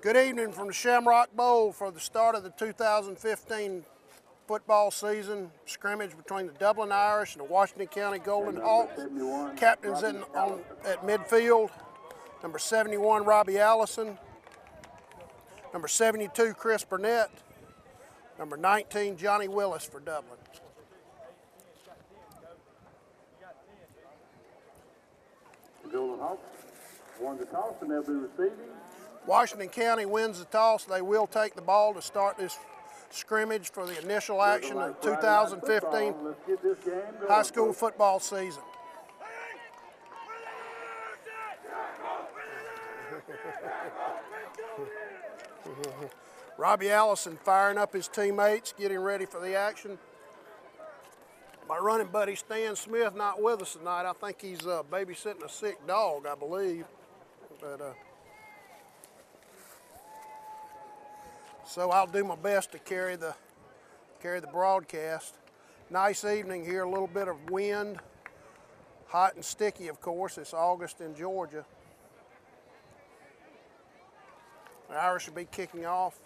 Good evening from the Shamrock Bowl for the start of the 2015 football season. Scrimmage between the Dublin Irish and the Washington County Golden Hawks. Captains at midfield, number 71, Robbie Allison. Number 72, Chris Burnett. Number 19, Johnny Willis for Dublin. The Golden Hawks won the toss and they'll be receiving. Washington County wins the toss. They will take the ball to start this scrimmage for the initial action of the 2015 high school football season. Robbie Allison firing up his teammates, getting ready for the action. My running buddy Stan Smith not with us tonight. I think he's babysitting a sick dog, I believe. But so I'll do my best to carry the broadcast. Nice evening here, a little bit of wind, hot and sticky, of course. It's August in Georgia. The Irish will be kicking off.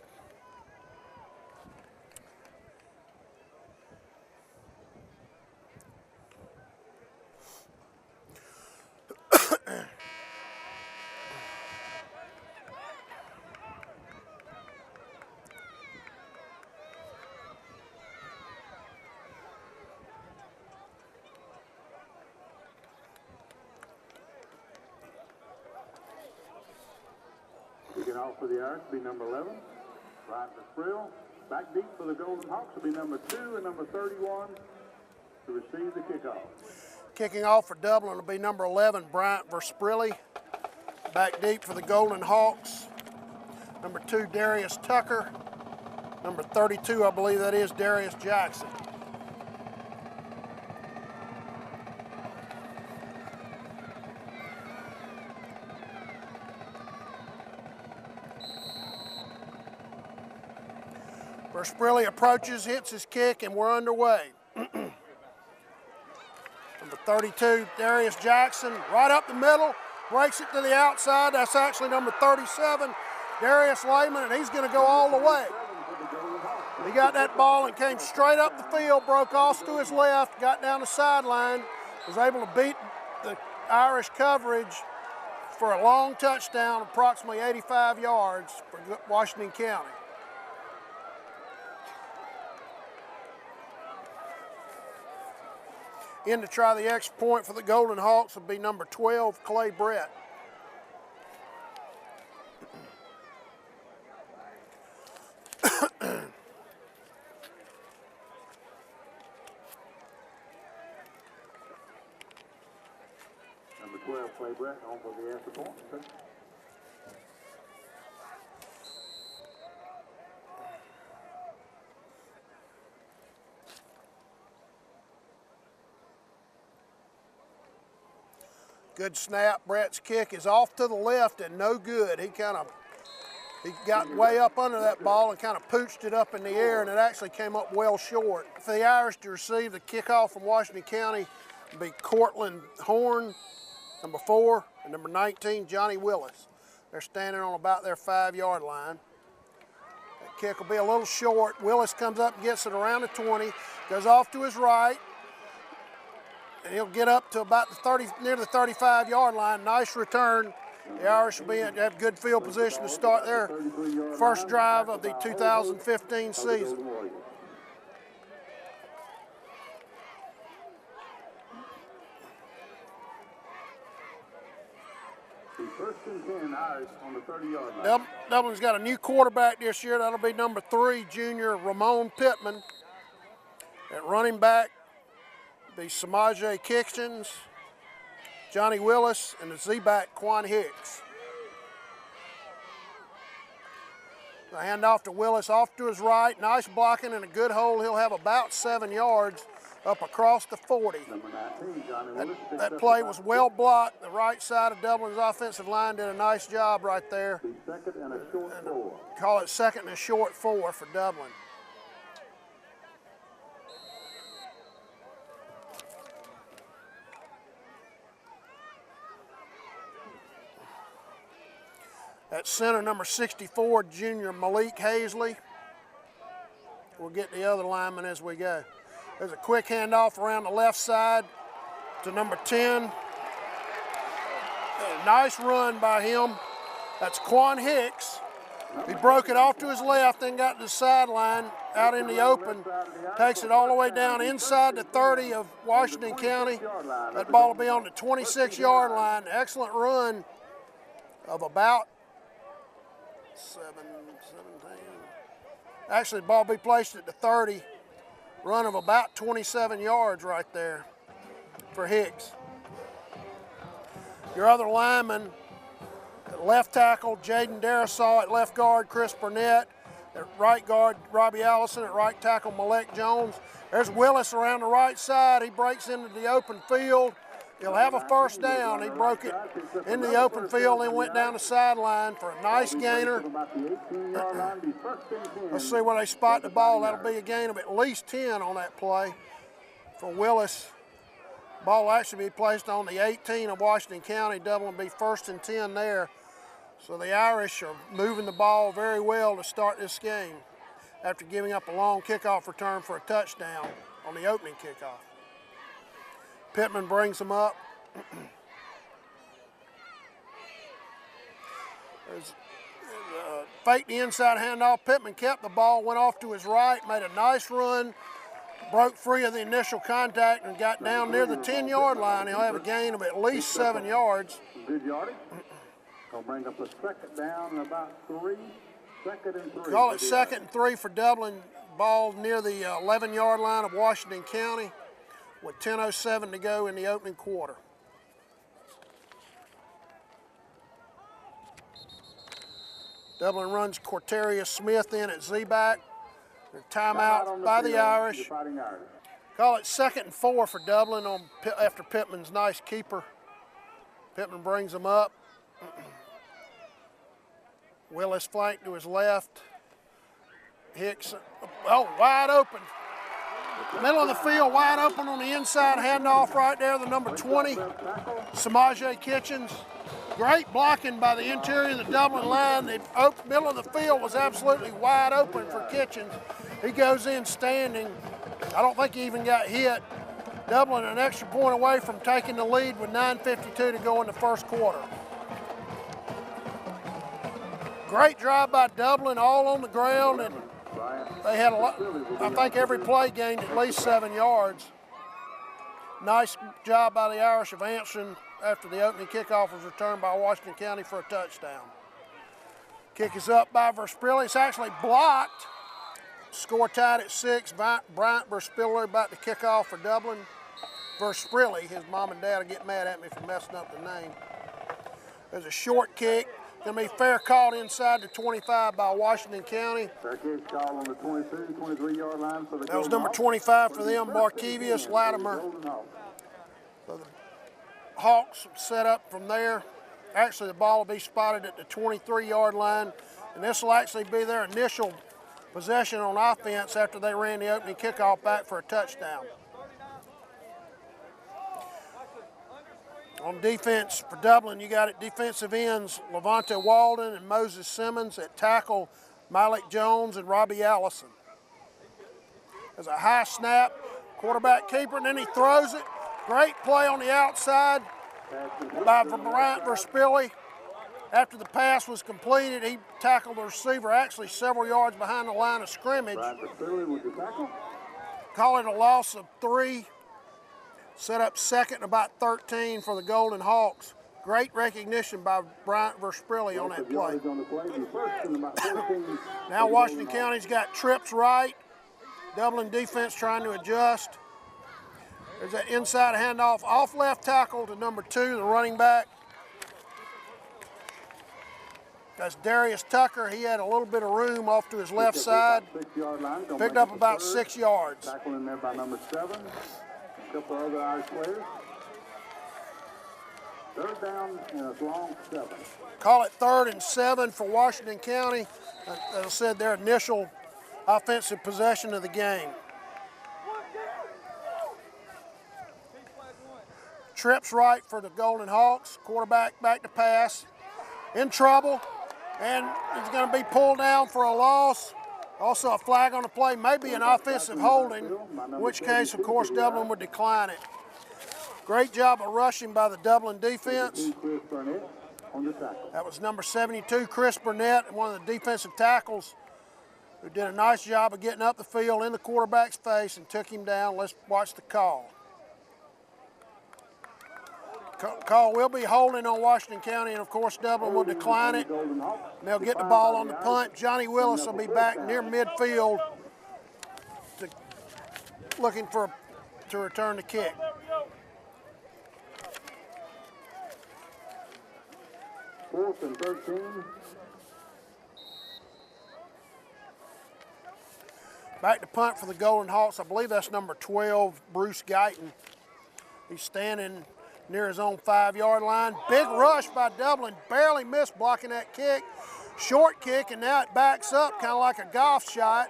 Kicking off for the Irish will be number 11, Bryant Versprill. Back deep for the Golden Hawks will be number 2 and number 31 to receive the kickoff. Kicking off for Dublin will be number 11, Bryant Versprilli. Back deep for the Golden Hawks, number 2, Darius Tucker. Number 32, I believe that is Darius Jackson. Versprilli approaches, hits his kick, and we're underway. Number 32, Darius Jackson, right up the middle, breaks it to the outside. That's actually number 37, Darius Lehman, and he's going to go all the way. He got that ball and came straight up the field, broke off to his left, got down the sideline, was able to beat the Irish coverage for a long touchdown, approximately 85 yards for Washington County. In to try the extra point for the Golden Hawks will be number 12, Clay Brett. Number 12, Clay Brett, on for the extra point. Good snap. Brett's kick is off to the left and no good. He got way up under that ball and kind of pooched it up in the air, and it actually came up well short. For the Irish to receive the kickoff from Washington County will be Cortland Horn, number 4, and number 19, Johnny Willis. They're standing on about their 5-yard line. That kick will be a little short. Willis comes up and gets it around the 20, goes off to his right, and he'll get up to about the near the 35-yard line. Nice return. The Irish will have good field position to start their first drive of the 2015 season. First and 10, Irish on the 30-yard line. Dublin's got a new quarterback this year. That'll be number 3, junior Ramon Pittman. At running back, be Samaje Kitchens, Johnny Willis, and the Z-back Quan Hicks. The handoff to Willis off to his right. Nice blocking and a good hold. He'll have about 7 yards up across the 40. Number 19, Johnny Willis. That play was well blocked. The right side of Dublin's offensive line did a nice job right there. Second and a short 4. Call it second and a short 4 for Dublin. at center, number 64, junior Malik Hazley. We'll get the other lineman as we go. There's a quick handoff around the left side to number 10. A nice run by him. That's Quan Hicks. He broke it off to his left, then got to the sideline, out in the open. Takes it all the way down inside the 30 of Washington County. That ball will be on the 26-yard line. Excellent run of about 17. Actually, the ball will be placed at the 30. Run of about 27 yards right there for Hicks. Your other lineman, at left tackle, Jaden Darisaw. At left guard, Chris Burnett. At right guard, Robbie Allison. At right tackle, Malek Jones. There's Willis around the right side. He breaks into the open field. He'll have a first down. He broke it in the open field, then went down the sideline for a nice gainer. Let's see where they spot the ball. That'll be a gain of at least 10 on that play for Willis. Ball will actually be placed on the 18 of Washington County. Dublin will be 1st and 10 there. So the Irish are moving the ball very well to start this game after giving up a long kickoff return for a touchdown on the opening kickoff. Pittman brings them up. Fake the inside handoff. Pittman kept the ball, went off to his right, made a nice run, broke free of the initial contact and got down near the 10-yard line. He'll have a gain of at least 7 yards. Good yardage. Gonna bring up a second down and about 3. Second and 3. Call it 2nd and 3 for Dublin. Ball near the 11-yard line of Washington County with 10:07 to go in the opening quarter. Dublin runs Corterius Smith in at Z-back. Timeout by the Irish. Call it 2nd and 4 for Dublin after Pittman's nice keeper. Pittman brings them up. Willis flank to his left. Hicks, wide open. Middle of the field, wide open on the inside handoff right there, the number 20, Samaje Kitchens. Great blocking by the interior of the Dublin line. The middle of the field was absolutely wide open for Kitchens. He goes in standing. I don't think he even got hit. Dublin an extra point away from taking the lead with 9:52 to go in the first quarter. Great drive by Dublin, all on the ground, and they had a lot. I think every play gained at least 7 yards. Nice job by the Irish of answering after the opening kickoff was returned by Washington County for a touchdown. Kick is up by Verspilli. It's actually blocked. Score tied at 6. Bryant Verspilli about to kick off for Dublin. Verspilli, his mom and dad will get mad at me for messing up the name. There's a short kick. Going to be fair caught inside the 25 by Washington County. Fair kick call on the 22, 23-yard line for the That was number 25 for them, Markevius Latimer. So the Hawks set up from there. Actually, the ball will be spotted at the 23-yard line, and this will actually be their initial possession on offense after they ran the opening kickoff back for a touchdown. On defense for Dublin, you got at defensive ends Levante Walden and Moses Simmons. At tackle, Malik Jones and Robbie Allison. There's a high snap, quarterback keeper, and then he throws it. Great play on the outside by Bryant Verspilli. After the pass was completed, he tackled the receiver actually several yards behind the line of scrimmage. Call it a loss of 3. Set up second and about 13 for the Golden Hawks. Great recognition by Bryant Verspilli on that play. Now Washington County's got trips right. Dublin defense trying to adjust. There's that inside handoff off left tackle to number 2, the running back. That's Darius Tucker. He had a little bit of room off to his left side. Picked up about 6 yards. Tackle in there by number 7. A couple other Irish players. Third down and a long 7. Call it 3rd and 7 for Washington County. As I said, their initial offensive possession of the game. Trips right for the Golden Hawks. Quarterback back to pass. In trouble. And he's going to be pulled down for a loss. Also a flag on the play, maybe an offensive holding, in which case, of course, Dublin would decline it. Great job of rushing by the Dublin defense. That was number 72, Chris Burnett, one of the defensive tackles, who did a nice job of getting up the field in the quarterback's face and took him down. Let's watch the call. Call will be holding on Washington County, and of course Dublin will decline it. And they'll get the ball on the punt. Johnny Willis will be back near midfield looking to return the kick. Fourth and 13. Back to punt for the Golden Hawks. I believe that's number 12, Bruce Guyton. He's standing near his own 5-yard line. Big rush by Dublin, barely missed blocking that kick. Short kick, and now it backs up, kind of like a golf shot,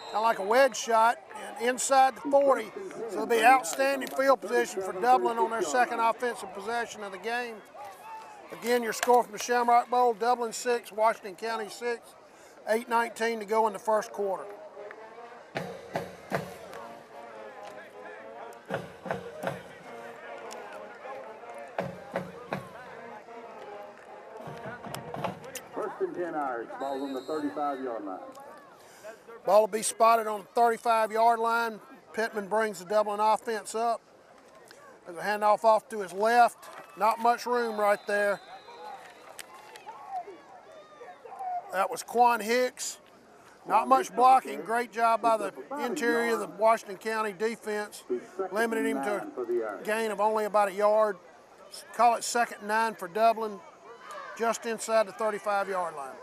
kind of like a wedge shot, and inside the 40. So it'll be outstanding field position for Dublin on their second offensive possession of the game. Again, your score from the Shamrock Bowl, Dublin 6, Washington County 6, 8:19 to go in the first quarter. First and 10 Irish, ball on the 35-yard line. Ball will be spotted on the 35-yard line. Pittman brings the Dublin offense up. There's a handoff off to his left. Not much room right there. That was Quan Hicks. Not much blocking. Great job by the interior of the Washington County defense. Limited him to a gain of only about a yard. Call it 2nd and 9 for Dublin, just inside the 35-yard line.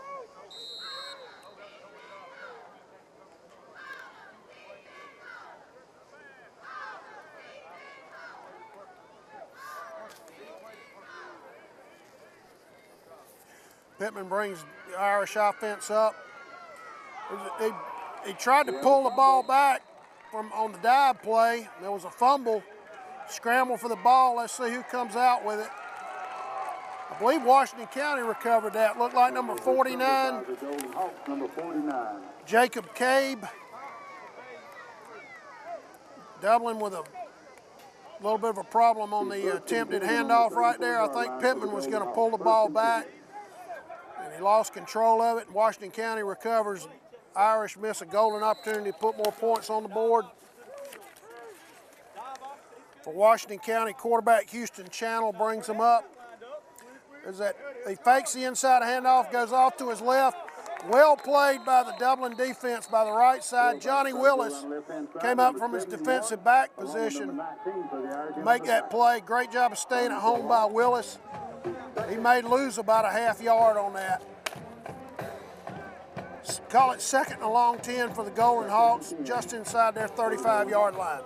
Pittman brings the Irish offense up. He tried to pull the ball back from on the dive play. There was a fumble, scramble for the ball. Let's see who comes out with it. I believe Washington County recovered that. Looked like number 49, Jacob Cabe. Dublin with a little bit of a problem on the attempted handoff right there. I think Pittman was going to pull the ball back, and he lost control of it. Washington County recovers. Irish miss a golden opportunity to put more points on the board. For Washington County, quarterback Houston Channel brings them up. He fakes the inside handoff, goes off to his left. Well played by the Dublin defense by the right side. Johnny Willis came up from his defensive back position to make that play. Great job of staying at home by Willis. He may lose about a half yard on that. Call it 2nd and a long 10 for the Golden Hawks, just inside their 35-yard line.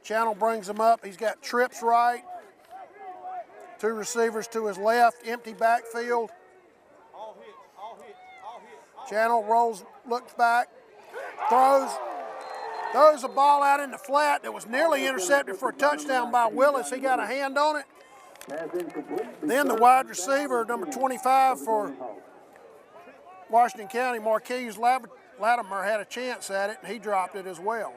Channel brings him up. He's got trips right. 2 receivers to his left, empty backfield. Channel rolls, looks back, throws a ball out in the flat that was nearly intercepted for a touchdown by Willis. He got a hand on it. Then the wide receiver, number 25 for Washington County, Marquise Latimer, had a chance at it, and he dropped it as well.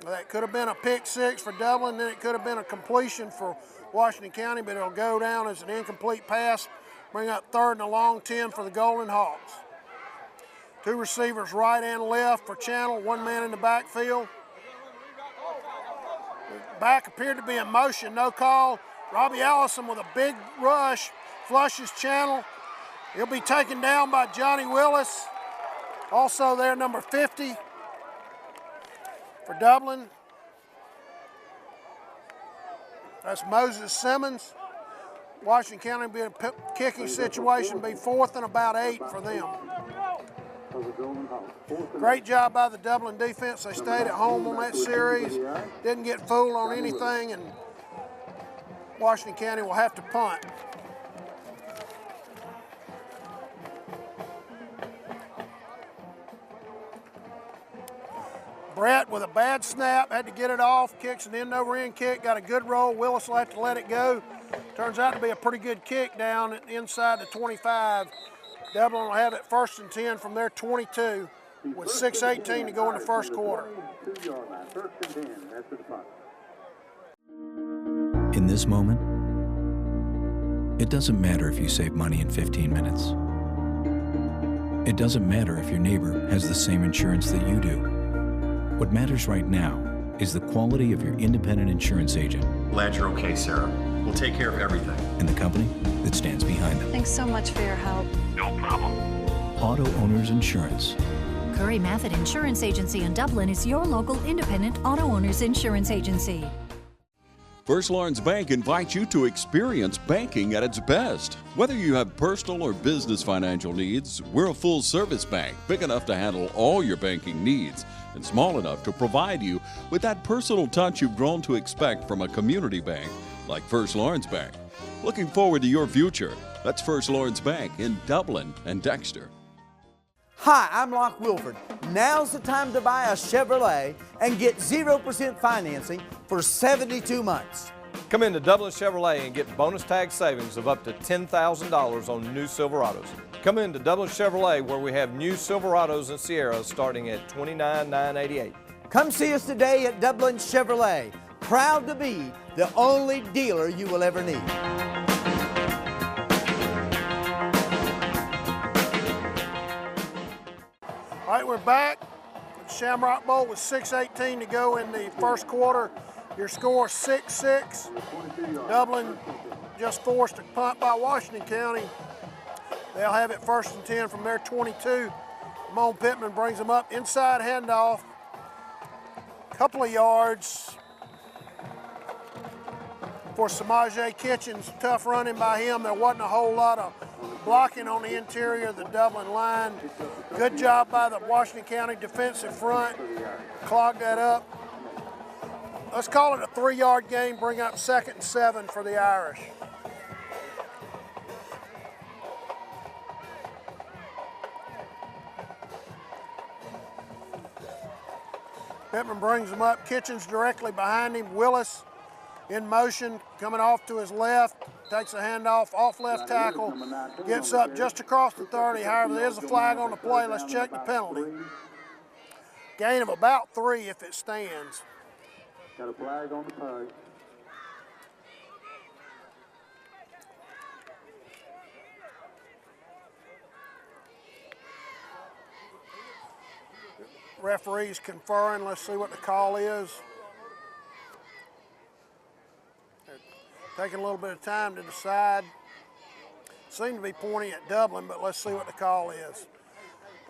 That could have been a pick 6 for Dublin, then it could have been a completion for Washington County, but it'll go down as an incomplete pass. Bring up 3rd and a long 10 for the Golden Hawks. 2 receivers right and left for Channel, 1 man in the backfield. Back appeared to be in motion, no call. Robbie Allison with a big rush, flushes Channel. He'll be taken down by Johnny Willis. Also there, number 50 for Dublin. That's Moses Simmons. Washington County will be in a kicking situation, be 4th and about 8 for them. Great job by the Dublin defense. They stayed at home on that series, didn't get fooled on anything, and Washington County will have to punt. Brett with a bad snap, had to get it off, kicks an end-over-end kick, got a good roll. Willis will have to let it go. Turns out to be a pretty good kick down inside the 25. Dublin will have it 1st and 10 from their 22 with 6:18 to go in the first quarter. In this moment, it doesn't matter if you save money in 15 minutes. It doesn't matter if your neighbor has the same insurance that you do. What matters right now is the quality of your independent insurance agent. Glad you're okay, Sarah. We'll take care of everything. And the company that stands behind them. Thanks so much for your help. No problem. Auto Owners Insurance. Curry Maffitt Insurance Agency in Dublin is your local independent auto owners insurance agency. First Lawrence Bank invites you to experience banking at its best. Whether you have personal or business financial needs, we're a full-service bank, big enough to handle all your banking needs and small enough to provide you with that personal touch you've grown to expect from a community bank like First Lawrence Bank. Looking forward to your future. That's First Lawrence Bank in Dublin and Dexter. Hi, I'm Locke Wilford. Now's the time to buy a Chevrolet and get 0% financing for 72 months. Come into Dublin Chevrolet and get bonus tag savings of up to $10,000 on new Silverados. Come into Dublin Chevrolet where we have new Silverados and Sierras starting at $29,988. Come see us today at Dublin Chevrolet. Proud to be the only dealer you will ever need. All right, we're back at Shamrock Bowl with 6:18 to go in the first quarter. Your score 6-6. Dublin just forced a punt by Washington County. They'll have it 1st and 10 from their 22. Ramon Pittman brings them up. Inside handoff. Couple of yards for Samaje Kitchens. Tough running by him. There wasn't a whole lot of blocking on the interior of the Dublin line. Good job by the Washington County defensive front. Clogged that up. Let's call it a 3-yard game. Bring up 2nd and 7 for the Irish. Pittman brings him up. Kitchens directly behind him. Willis in motion, coming off to his left. Takes a handoff off left tackle. Gets up just across the 30. However, there's a flag on the play. Let's check the penalty. Gain of about 3 if it stands. Got a flag on the play. Referee's conferring. Let's see what the call is. They're taking a little bit of time to decide. Seem to be pointing at Dublin, but let's see what the call is.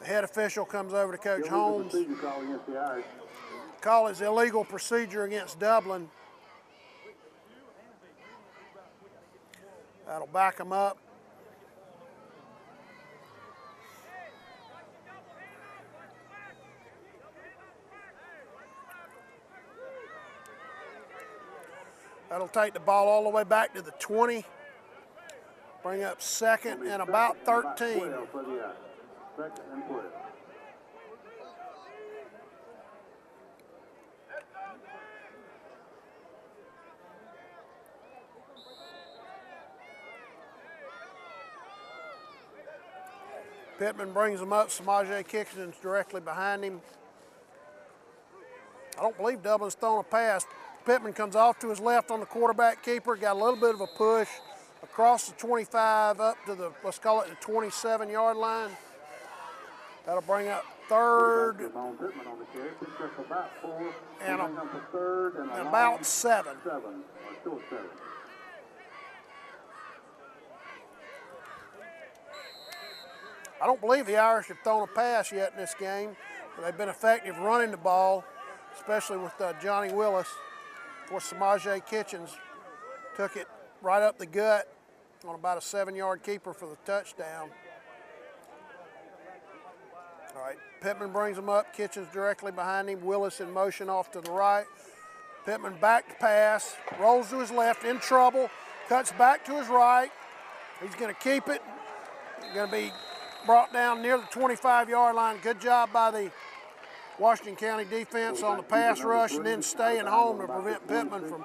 The head official comes over to Coach Holmes. Call is illegal procedure against Dublin. That'll back them up. That'll take the ball all the way back to the 20. Bring up 2nd and about 13. 2nd and 12. Pittman brings him up. Samaje Kitchens directly behind him. I don't believe Dublin's thrown a pass. Pittman comes off to his left on the quarterback keeper. Got a little bit of a push across the 25 up to the, let's call it the 27-yard line. That'll bring up 3rd and about 7. I don't believe the Irish have thrown a pass yet in this game, but they've been effective running the ball, especially with Johnny Willis. Of course, Samaje Kitchens took it right up the gut on about a 7-yard keeper for the touchdown. All right, Pittman brings him up. Kitchens directly behind him. Willis in motion off to the right. Pittman back to pass, rolls to his left, in trouble, cuts back to his right. He's going to keep it. Going to be brought down near the 25-yard line. Good job by the Washington County defense on the pass rush and then staying home to prevent Pittman from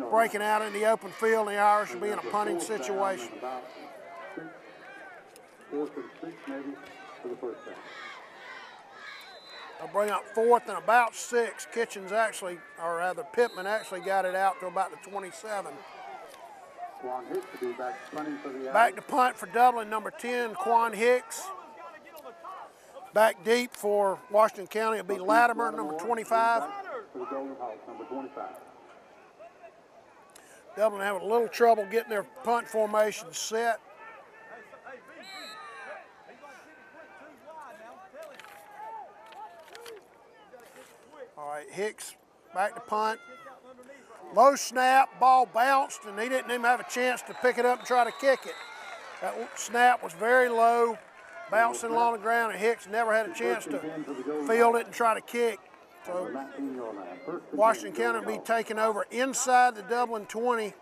breaking out in the open field, and the Irish will be in a punting situation. 4th and 6 maybe for the first down. They'll bring up 4th and about 6. Pittman actually got it out to about the 27. Quan Hicks to be back punting for the Irish. Back to punt for Dublin, number 10, Quan Hicks. Back deep for Washington County will be Latimer, number 25. For the Golden Hawks, number 25. Dublin having a little trouble getting their punt formation set. All right, Hicks back to punt. Low snap, ball bounced, and he didn't even have a chance to pick it up and try to kick it. That snap was very low, bouncing along the ground, and Hicks never had a chance to field it and try to kick. So Washington County will be taking over inside the Dublin 20.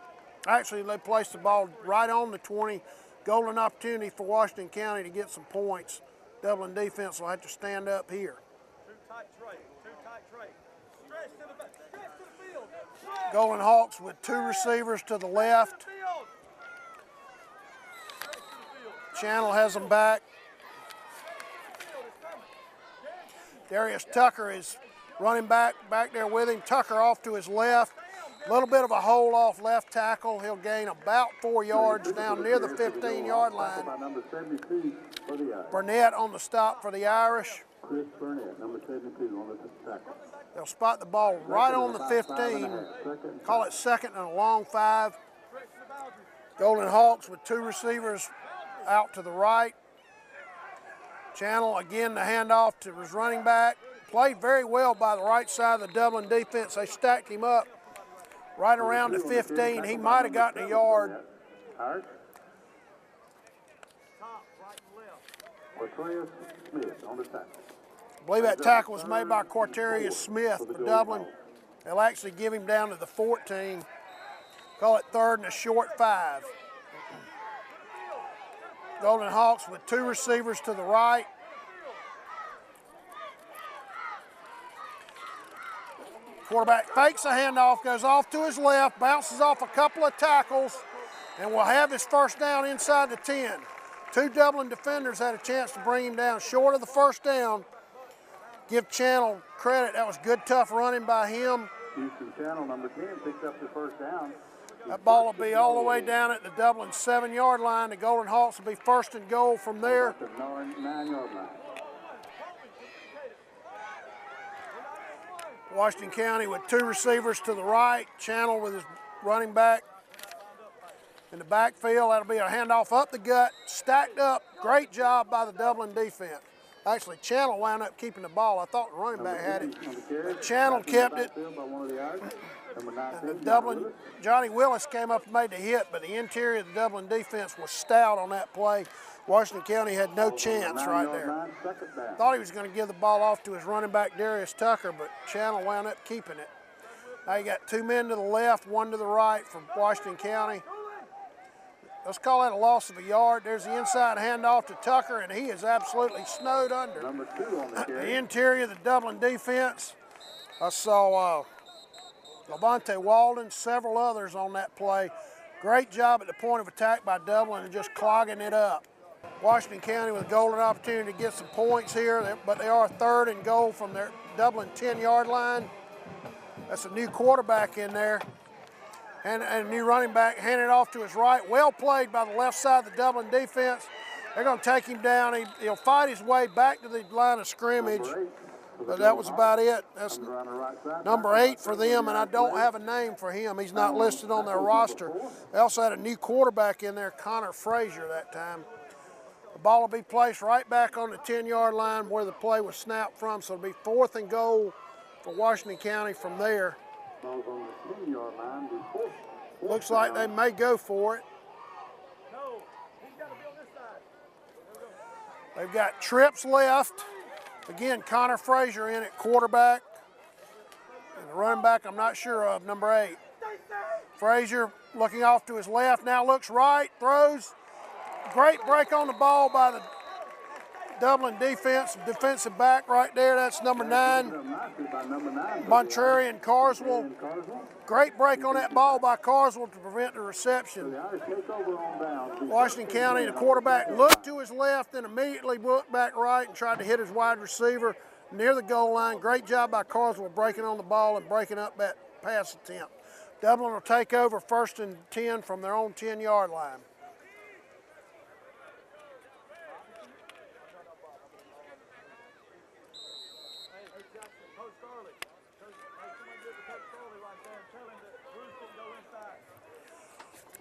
Actually, they placed the ball right on the 20. Golden opportunity for Washington County to get some points. Dublin defense will have to stand up here. Golden Hawks with 2 receivers to the left. Channel has them back. Darius Tucker is running back there with him. Tucker off to his left. A little bit of a hole off left tackle. He'll gain about 4 yards down near the 15-yard line. Burnett on the stop for the Irish. Chris Burnett, number 72 on the tackle. They'll spot the ball right on the 15. Call it second and a long 5. Golden Hawks with 2 receivers out to the right. Channel again the handoff to his running back. Played very well by the right side of the Dublin defense. They stacked him up right around the 15. He might have gotten a yard. Cortarius Smith on the tackle. I believe that tackle was made by Cortarius Smith for Dublin. They'll actually give him down to the 14. Call it 3rd and a short 5. Golden Hawks with 2 receivers to the right. Quarterback fakes a handoff, goes off to his left, bounces off a couple of tackles, and will have his first down inside the 10. 2 Dublin defenders had a chance to bring him down short of the first down. Give Channel credit. That was good, tough running by him. Houston Channel, number 10, picks up the first down. That ball will be all the way down at the Dublin 7-yard line. The Golden Hawks will be 1st and goal from there. The 9-yard line. Washington County with 2 receivers to the right. Channel with his running back in the backfield. That'll be a handoff up the gut, stacked up. Great job by the Dublin defense. Actually, Channel wound up keeping the ball. I thought the running back had it, but Channel kept it. And the Dublin, Johnny Willis came up and made the hit, but the interior of the Dublin defense was stout on that play. Washington County had no chance right there. Thought he was going to give the ball off to his running back, Darius Tucker, but Channel wound up keeping it. Now you got 2 men to the left, 1 to the right from Washington County. Let's call that a loss of a yard. There's the inside handoff to Tucker, and he is absolutely snowed under. Number 2 on the carry. The interior of the Dublin defense. I saw Levante Walden, several others on that play. Great job at the point of attack by Dublin and just clogging it up. Washington County with a golden opportunity to get some points here, but they are 3rd and goal from their Dublin 10-yard line. That's a new quarterback in there. And a new running back handed off to his right. Well played by the left side of the Dublin defense. They're going to take him down. He'll fight his way back to the line of scrimmage. But that was about it. That's number 8 for them, and I don't have a name for him. He's not listed on their roster. They also had a new quarterback in there, Connor Frazier, that time. The ball will be placed right back on the 10-yard line where the play was snapped from, so it'll be 4th and goal for Washington County from there. Looks like they may go for it. They've got trips left. Again, Connor Frazier in at quarterback. And the running back I'm not sure of, number 8. Frazier looking off to his left, now looks right, throws. Great break on the ball by the Dublin defense, defensive back right there. That's number 9, Montrarian Carswell. Great break on that ball by Carswell to prevent the reception. Washington County, the quarterback looked to his left and immediately looked back right and tried to hit his wide receiver near the goal line. Great job by Carswell breaking on the ball and breaking up that pass attempt. Dublin will take over 1st and 10 from their own 10-yard line.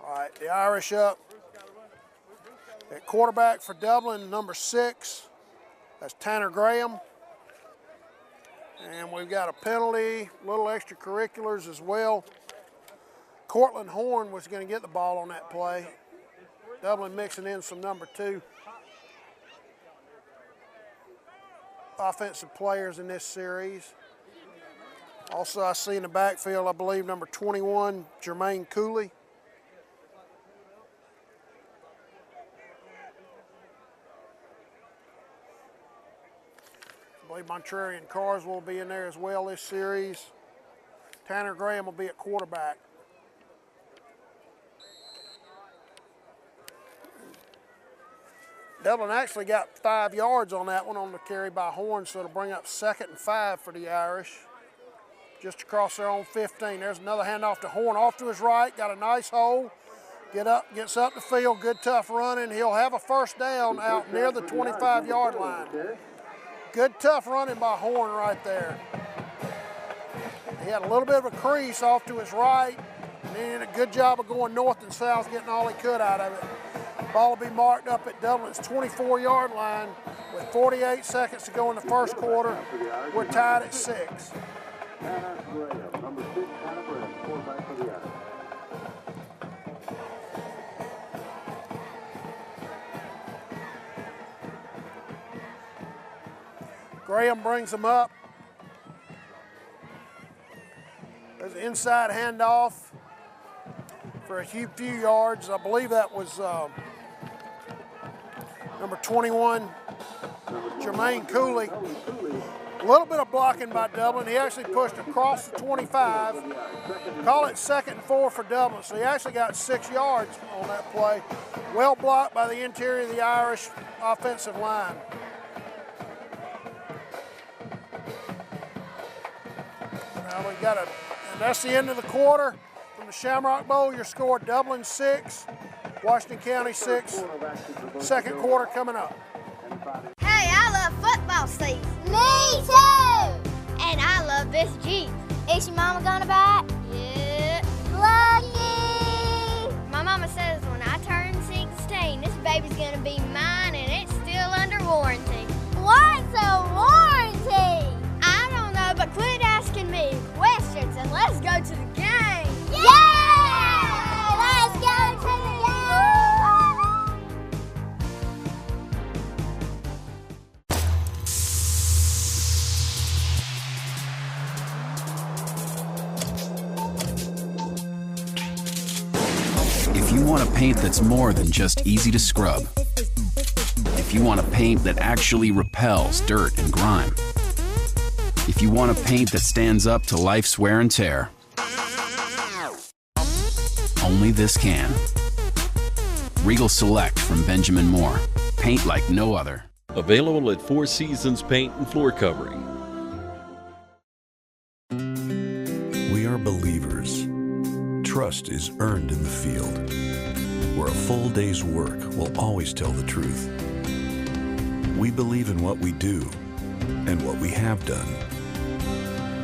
All right, the Irish up at quarterback for Dublin, number 6. That's Tanner Graham. And we've got a penalty, little extracurriculars as well. Cortland Horn was going to get the ball on that play. Dublin mixing in some number 2 offensive players in this series. Also, I see in the backfield, I believe, number 21, Jermaine Cooley. I believe Montrarian Carswell will be in there as well this series. Tanner Graham will be at quarterback. Dublin actually got 5 yards on that one on the carry by Horn, so it'll bring up 2nd and 5 for the Irish. Just across their own 15. There's another handoff to Horn off to his right. Got a nice hole. Gets up the field. Good tough running. He'll have a 1st down out near the 25-yard line. Good tough running by Horn right there. He had a little bit of a crease off to his right, and he did a good job of going north and south, getting all he could out of it. Ball will be marked up at Dublin's 24-yard line with 48 seconds to go in the 1st quarter. We're tied at 6. Graham brings him up. There's an inside handoff for a few yards. I believe that was number 21, Jermaine Cooley. A little bit of blocking by Dublin. He actually pushed across the 25. Call it 2nd and 4 for Dublin. So he actually got 6 yards on that play. Well blocked by the interior of the Irish offensive line. Now we got and that's the end of the quarter. From the Shamrock Bowl, your score, Dublin 6, Washington County 6. 2nd quarter coming up. Hey, I love football season. Me too! And I love this Jeep. Is your mama gonna buy it? Yeah. Lucky! My mama says when I turn 16, this baby's gonna be mine and it's still under warranty. What's a warranty? I don't know, but quit asking me questions and let's go to the game. Yeah! Let's go to the game! If you want a paint that's more than just easy to scrub, if you want a paint that actually repels dirt and grime, if you want a paint that stands up to life's wear and tear, only this can. Regal Select from Benjamin Moore. Paint like no other. Available at Four Seasons Paint and Floor Covering. We are believers. Trust is earned in the field, where a full day's work will always tell the truth. We believe in what we do and what we have done.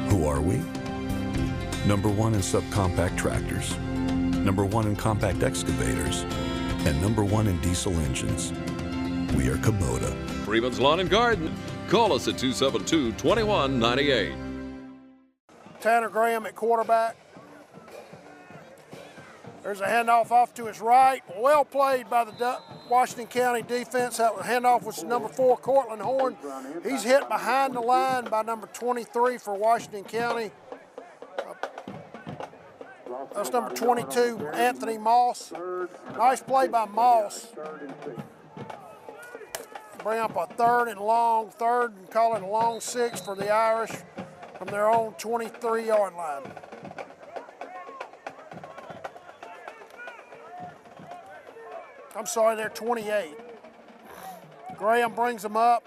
Who are we? Number 1 in subcompact tractors, number 1 in compact excavators, and number 1 in diesel engines. We are Kubota. Freeman's Lawn and Garden. Call us at 272-2198. Tanner Graham at quarterback. There's a handoff off to his right. Well played by the Washington County defense. That handoff was number 4, Cortland Horn. He's hit behind the line by number 23 for Washington County. That's number 22, Anthony Moss. Nice play by Moss. bring up a third and call it a long 6 for the Irish from their own 23-yard line. I'm sorry, they're 28. Graham brings them up.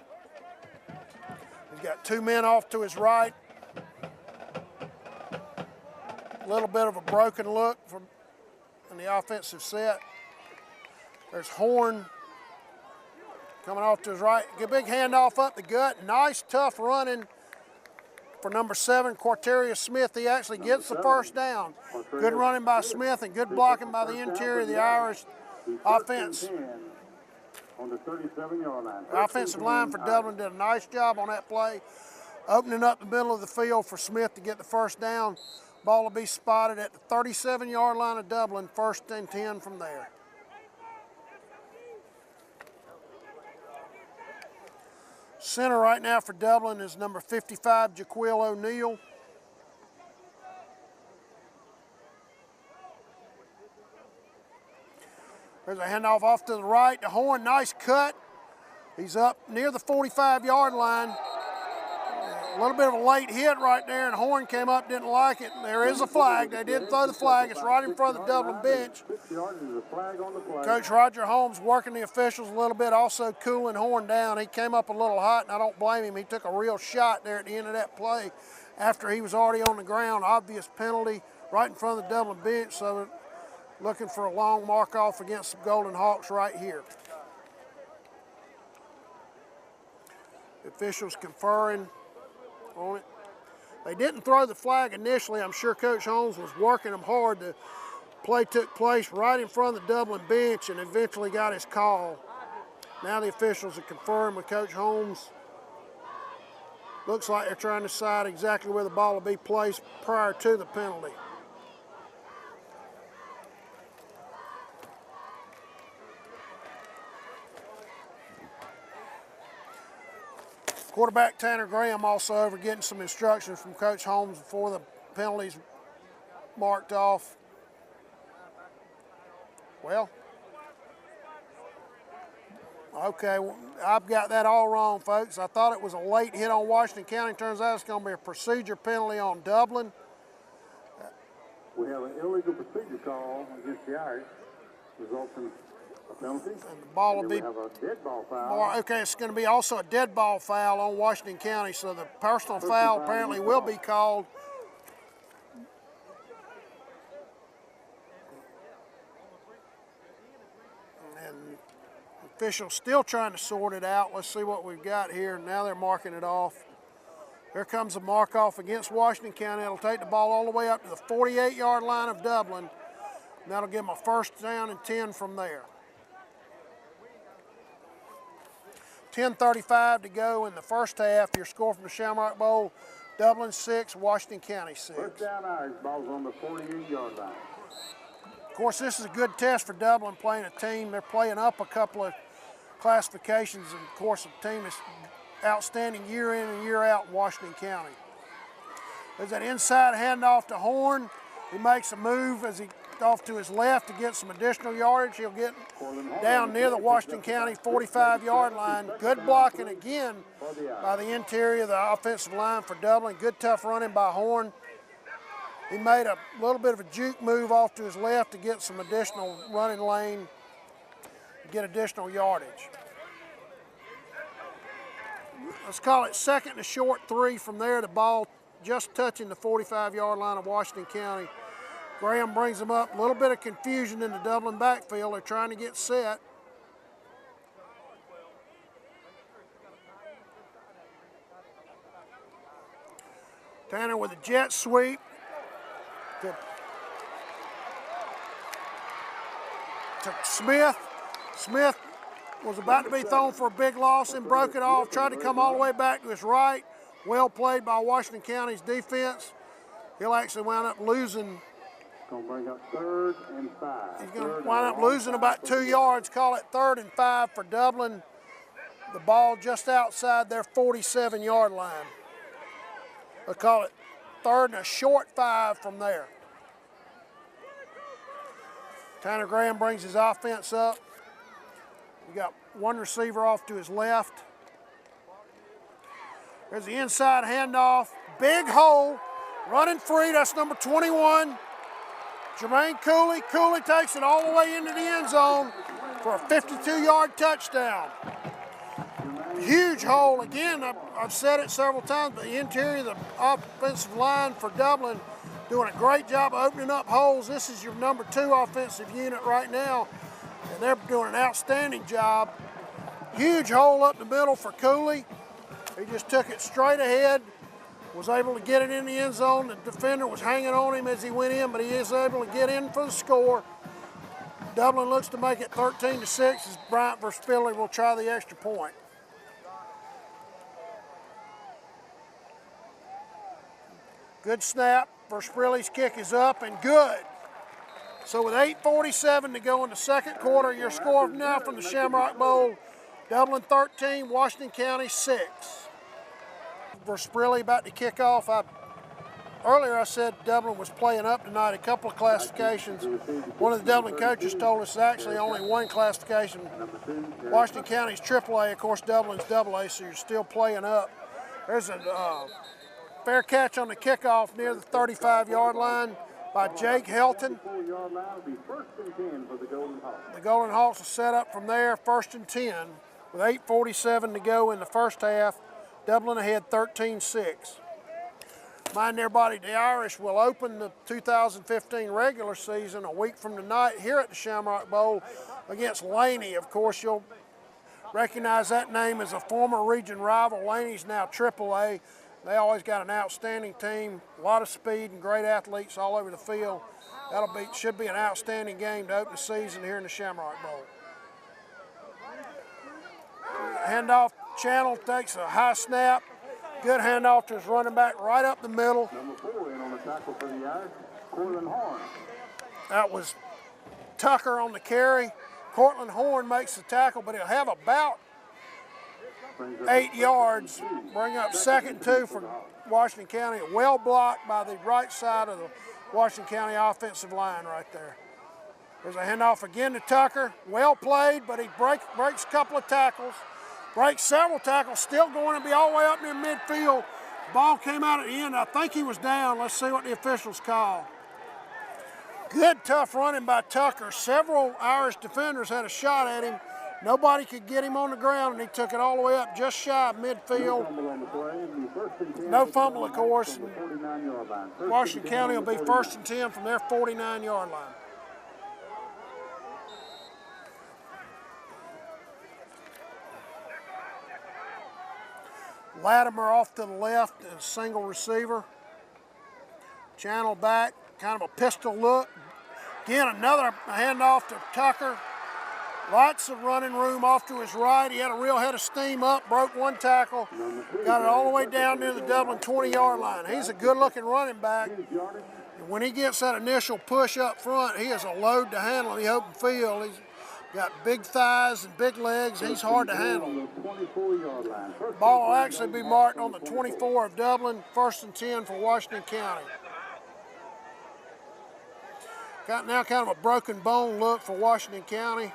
He's got 2 men off to his right. A little bit of a broken look in the offensive set. There's Horn coming off to his right. Get a big handoff up the gut. Nice, tough running for number 7, Quarterius Smith. He actually gets the first down. Good running by Smith and good blocking by the interior of the Irish offense. On the 37-yard line. The offensive line for Dublin did a nice job on that play, opening up the middle of the field for Smith to get the first down. Ball will be spotted at the 37-yard line of Dublin, 1st and 10 from there. Center right now for Dublin is number 55, Jaquil O'Neal. There's a handoff off to the right. The Horn, nice cut. He's up near the 45-yard line. A little bit of a late hit right there, and Horn came up, didn't like it. There is a flag. They did throw the flag. It's right in front of the Dublin bench. Coach Roger Holmes working the officials a little bit, also cooling Horn down. He came up a little hot, and I don't blame him. He took a real shot there at the end of that play after he was already on the ground. Obvious penalty right in front of the Dublin bench, so looking for a long mark off against the Golden Hawks right here. The officials conferring on it. They didn't throw the flag initially. I'm sure Coach Holmes was working them hard. The play took place right in front of the Dublin bench and eventually got his call. Now the officials are conferring with Coach Holmes. Looks like they're trying to decide exactly where the ball will be placed prior to the penalty. Quarterback Tanner Graham also over getting some instructions from Coach Holmes before the penalties marked off. Well, okay, I've got that all wrong, folks. I thought it was a late hit on Washington County. Turns out it's going to be a procedure penalty on Dublin. We have an illegal procedure call against the Irish, resulting a penalty. And the ball will be. We have a dead ball foul. Okay, it's going to be also a dead ball foul on Washington County, so the personal foul apparently will be called. And officials still trying to sort it out. Let's see what we've got here. Now they're marking it off. Here comes a mark off against Washington County. It'll take the ball all the way up to the 48-yard line of Dublin. And that'll give them a 1st down and 10 from there. 10:35 to go in the first half. Your score from the Shamrock Bowl, Dublin 6, Washington County 6. 1st down Irish, ball's on the 48-yard line. Of course, this is a good test for Dublin playing a team. They're playing up a couple of classifications, and of course, a team that's outstanding year in and year out in Washington County. There's that inside handoff to Horn. He makes a move as he off to his left to get some additional yardage. He'll get down near the Washington County 45-yard line. Good blocking again by the interior of the offensive line for Dublin. Good tough running by Horn. He made a little bit of a juke move off to his left to get some additional running lane, get additional yardage. Let's call it 2nd and a short 3 from there. The ball just touching the 45-yard line of Washington County. Graham brings them up. A little bit of confusion in the Dublin backfield. They're trying to get set. Tanner with a jet sweep. To Smith. Smith was about to be thrown for a big loss and broke it off. Tried to come all the way back to his right. Well played by Washington County's defense. He'll actually wind up losing. Going to bring up 3rd and 5. He's going to wind up losing about 2 yards. Call it 3rd and 5 for Dublin. The ball just outside their 47-yard line. They'll call it 3rd and a short 5 from there. Tanner Graham brings his offense up. You got one receiver off to his left. There's the inside handoff. Big hole. Running free. That's number 21. Jermaine Cooley. Cooley takes it all the way into the end zone for a 52-yard touchdown. Huge hole. Again, I've said it several times, but the interior of the offensive line for Dublin doing a great job of opening up holes. This is your number 2 offensive unit right now, and they're doing an outstanding job. Huge hole up the middle for Cooley. He just took it straight ahead, was able to get it in the end zone. The defender was hanging on him as he went in, but he is able to get in for the score. Dublin looks to make it 13-6 as Bryant versus Philly will try the extra point. Good snap. Versprelli's kick is up and good. So with 8:47 to go in the second quarter, your score now from the Shamrock Bowl, Dublin 13, Washington County 6. Versprelli about to kick off. Earlier I said Dublin was playing up tonight, a couple of classifications. One of the Dublin coaches told us actually only one classification. Washington County's AAA, of course Dublin's AA, so you're still playing up. There's a fair catch on the kickoff near the 35-yard line by Jake Helton. The Golden Hawks are set up from there, 1st and 10, with 8:47 to go in the first half. Dublin ahead 13-6. Mind everybody, the Irish will open the 2015 regular season a week from tonight here at the Shamrock Bowl against Laney. Of course, you'll recognize that name as a former region rival. Laney's now AAA. They always got an outstanding team, a lot of speed and great athletes all over the field. Should be an outstanding game to open the season here in the Shamrock Bowl. Handoff, Channel takes a high snap. Good handoff to his running back right up the middle. Number 4 in on the tackle for the Irish, Cortland Horn. That was Tucker on the carry. Cortland Horn makes the tackle, but he'll have about 8 yards. Bring up 2nd and 2 for Washington County. Well blocked by the right side of the Washington County offensive line right there. There's a handoff again to Tucker. Well played, but he breaks a couple of tackles. Breaks several tackles, still going to be all the way up near midfield. Ball came out at the end. I think he was down. Let's see what the officials call. Good, tough running by Tucker. Several Irish defenders had a shot at him. Nobody could get him on the ground, and he took it all the way up just shy of midfield. No fumble, of course. Washington County will be 1st and 10 from their 49-yard line. Latimer off to the left, a single receiver. Channel back, kind of a pistol look. Again, another handoff to Tucker. Lots of running room off to his right. He had a real head of steam up, broke one tackle, got it all the way down near the Dublin 20-yard line. He's a good-looking running back. And when he gets that initial push up front, he is a load to handle in the open field. He's got big thighs and big legs. He's hard to handle. Ball will actually be marked on the 24 of Dublin, 1st and 10 for Washington County. Got now kind of a broken bone look for Washington County.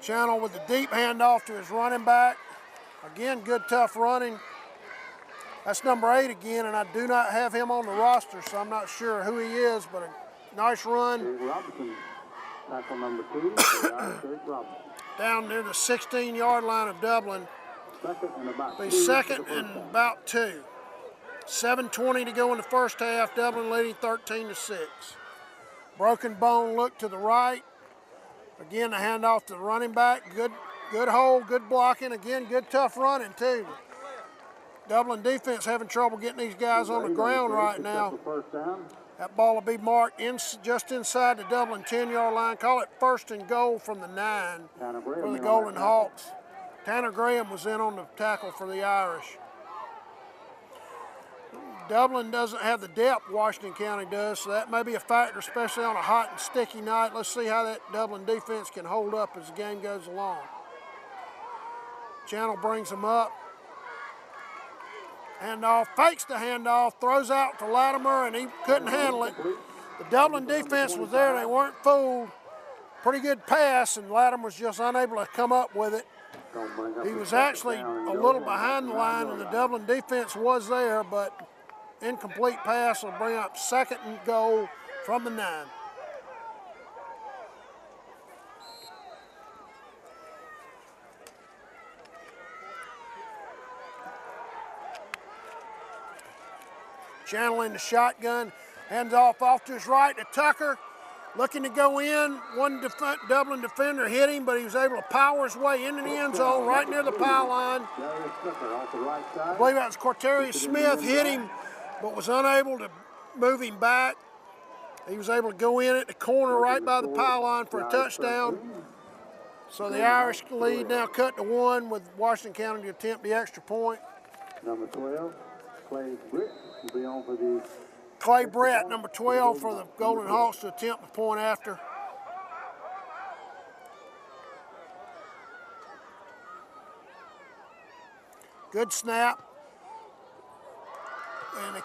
Channel with the deep handoff to his running back. Again, good tough running. That's number 8 again, and I do not have him on the roster, so I'm not sure who he is, but a nice run. Tackle number 2, down near the 16-yard line of Dublin. Second and about 2. 7:20 to go in the first half. Dublin leading 13-6. Broken bone look to the right. Again, the handoff to the running back. Good hole, good blocking. Again, good tough running too. Dublin defense having trouble getting these guys on the ground right now. That ball will be marked just inside the Dublin 10-yard line. Call it 1st and goal from the 9 for the Golden Hawks. Tanner Graham was in on the tackle for the Irish. Dublin doesn't have the depth Washington County does, so that may be a factor, especially on a hot and sticky night. Let's see how that Dublin defense can hold up as the game goes along. Channel brings them up. Handoff, fakes the handoff, throws out to Latimer, and he couldn't handle it. The Dublin defense was there. They weren't fooled. pretty good pass, and Latham was just unable to come up with it. He was actually a little behind the line, and the Dublin defense was there, but incomplete pass will bring up 2nd and goal from the 9. Channeling the shotgun, hands off to his right to Tucker. Looking to go in. One Dublin defender hit him, but he was able to power his way into the end zone right near the foul line. I believe that was Corterius Smith hit him, but was unable to move him back. He was able to go in at the corner right by the foul line for a touchdown. So the Irish lead now cut to 1 with Washington County to attempt the extra point. Number 12, Clay Britt will be on for the Clay Brett, number 12 for the Golden Hawks to attempt the point after. Good snap. And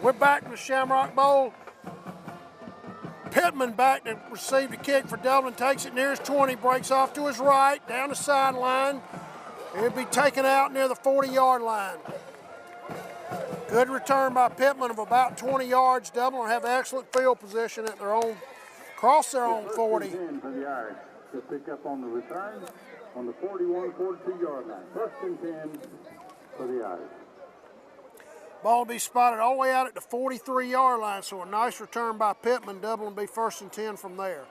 we're back to the Shamrock Bowl. Pittman back to receive the kick for Dublin, takes it near his 20, breaks off to his right, down the sideline. He'll be taken out near the 40-yard line. Good return by Pittman of about 20 yards. Dublin will have excellent field position at their own, across their own 40. For the Irish to pick up on the return on the 41, 42-yard line. 1st and 10 for the Irish. Ball will be spotted all the way out at the 43-yard line, so a nice return by Pittman. Dublin will be 1st and 10 from there.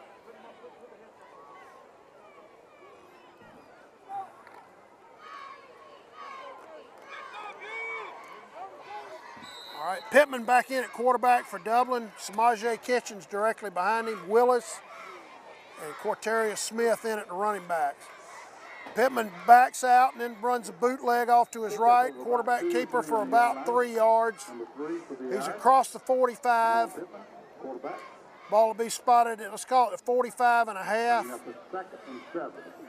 All right, Pittman back in at quarterback for Dublin. Samaje Kitchens directly behind him. Willis and Corterius Smith in at the running backs. Pittman backs out and then runs a bootleg off to his right. Quarterback keeper for about 3 yards. He's across the 45. Ball will be spotted at, let's call it the 45 and a half.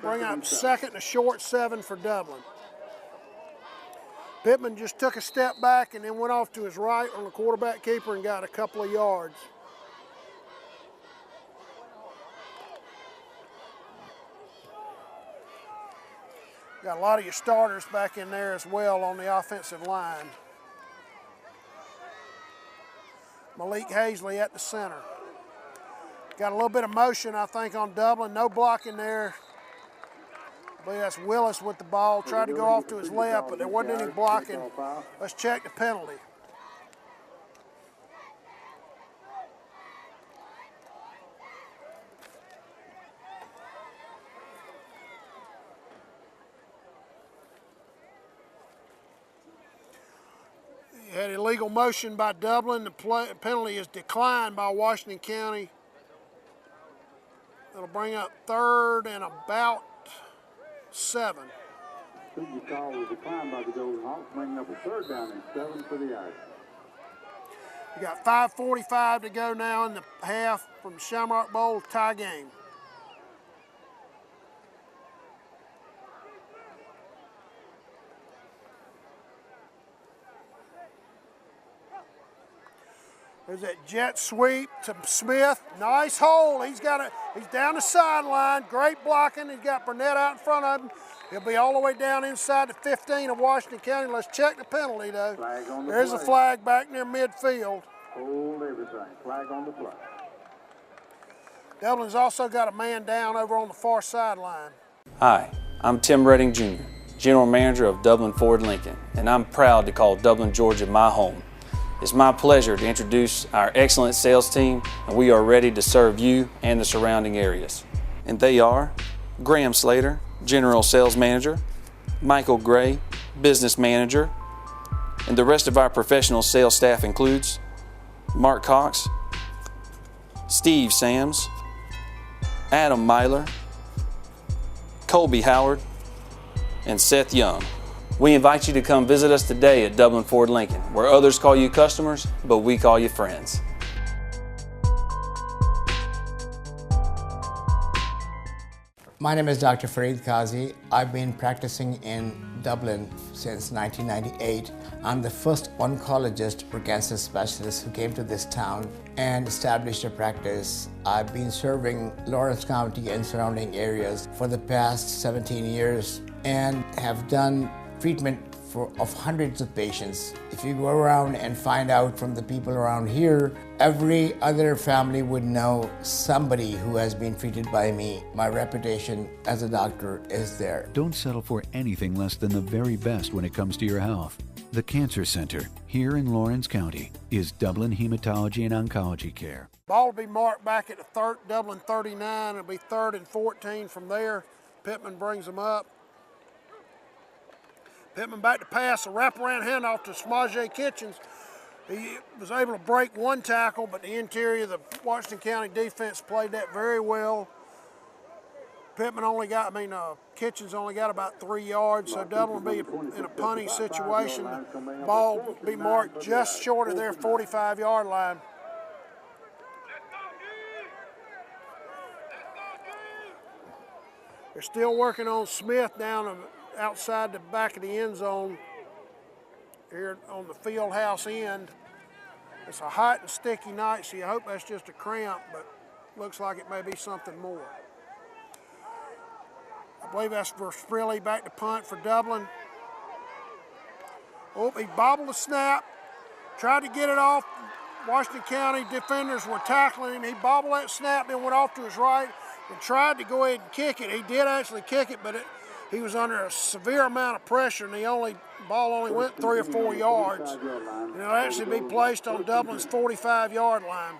Bring up 2nd and a short 7 for Dublin. Pittman just took a step back and then went off to his right on the quarterback keeper and got a couple of yards. Got a lot of your starters back in there as well on the offensive line. Malik Hazley at the center. Got a little bit of motion, I think, on Dublin. No blocking there. I believe that's Willis with the ball. Tried to go off to his left, but there wasn't any blocking. Let's check the penalty. You had illegal motion by Dublin. The penalty is declined by Washington County. It'll bring up 3rd and about 7. The call was declined by the Golden Hawks, bringing up a 3rd down and 7 for the Irish. You got 5:45 to go now in the half from the Shamrock Bowl tie game. There's that jet sweep to Smith. Nice hole. He's down the sideline. Great blocking. He's got Burnett out in front of him. He'll be all the way down inside the 15 of Washington County. Let's check the penalty, though. There's a flag back near midfield. Hold everything. Flag on the play. Dublin's also got a man down over on the far sideline. Hi, I'm Tim Redding Jr., General Manager of Dublin Ford Lincoln, and I'm proud to call Dublin, Georgia my home. It's my pleasure to introduce our excellent sales team, and we are ready to serve you and the surrounding areas. And they are Graham Slater, General Sales Manager, Michael Gray, Business Manager, and the rest of our professional sales staff includes Mark Cox, Steve Sams, Adam Myler, Colby Howard, and Seth Young. We invite you to come visit us today at Dublin Ford Lincoln, where others call you customers, but we call you friends. My name is Dr. Fareed Qazi. I've been practicing in Dublin since 1998. I'm the first oncologist or cancer specialist who came to this town and established a practice. I've been serving Lawrence County and surrounding areas for the past 17 years and have done treatment of hundreds of patients. If you go around and find out from the people around here, every other family would know somebody who has been treated by me. My reputation as a doctor is there. Don't settle for anything less than the very best when it comes to your health. The Cancer Center, here in Lawrence County, is Dublin Hematology and Oncology Care. Ball will be marked back at the Dublin 39. It'll be 3rd and 14 from there. Pittman brings them up. Pittman back to pass, a wraparound handoff to Smaje Kitchens. He was able to break one tackle, but the interior of the Washington County defense played that very well. Kitchens only got about 3 yards, so Dublin will be in a punting situation. Ball will be marked just short of their 45-yard line. They're still working on Smith down outside the back of the end zone here on the field house end. It's a hot and sticky night, so you hope that's just a cramp, but looks like it may be something more. I believe that's for Sprilly, back to punt for Dublin. Oh, he bobbled the snap, tried to get it off. Washington County defenders were tackling him. He bobbled that snap, then went off to his right and tried to go ahead and kick it. He did actually kick it, but he was under a severe amount of pressure, and the ball only went 3 or 4 yards. And it'll actually be placed on Dublin's 45-yard line.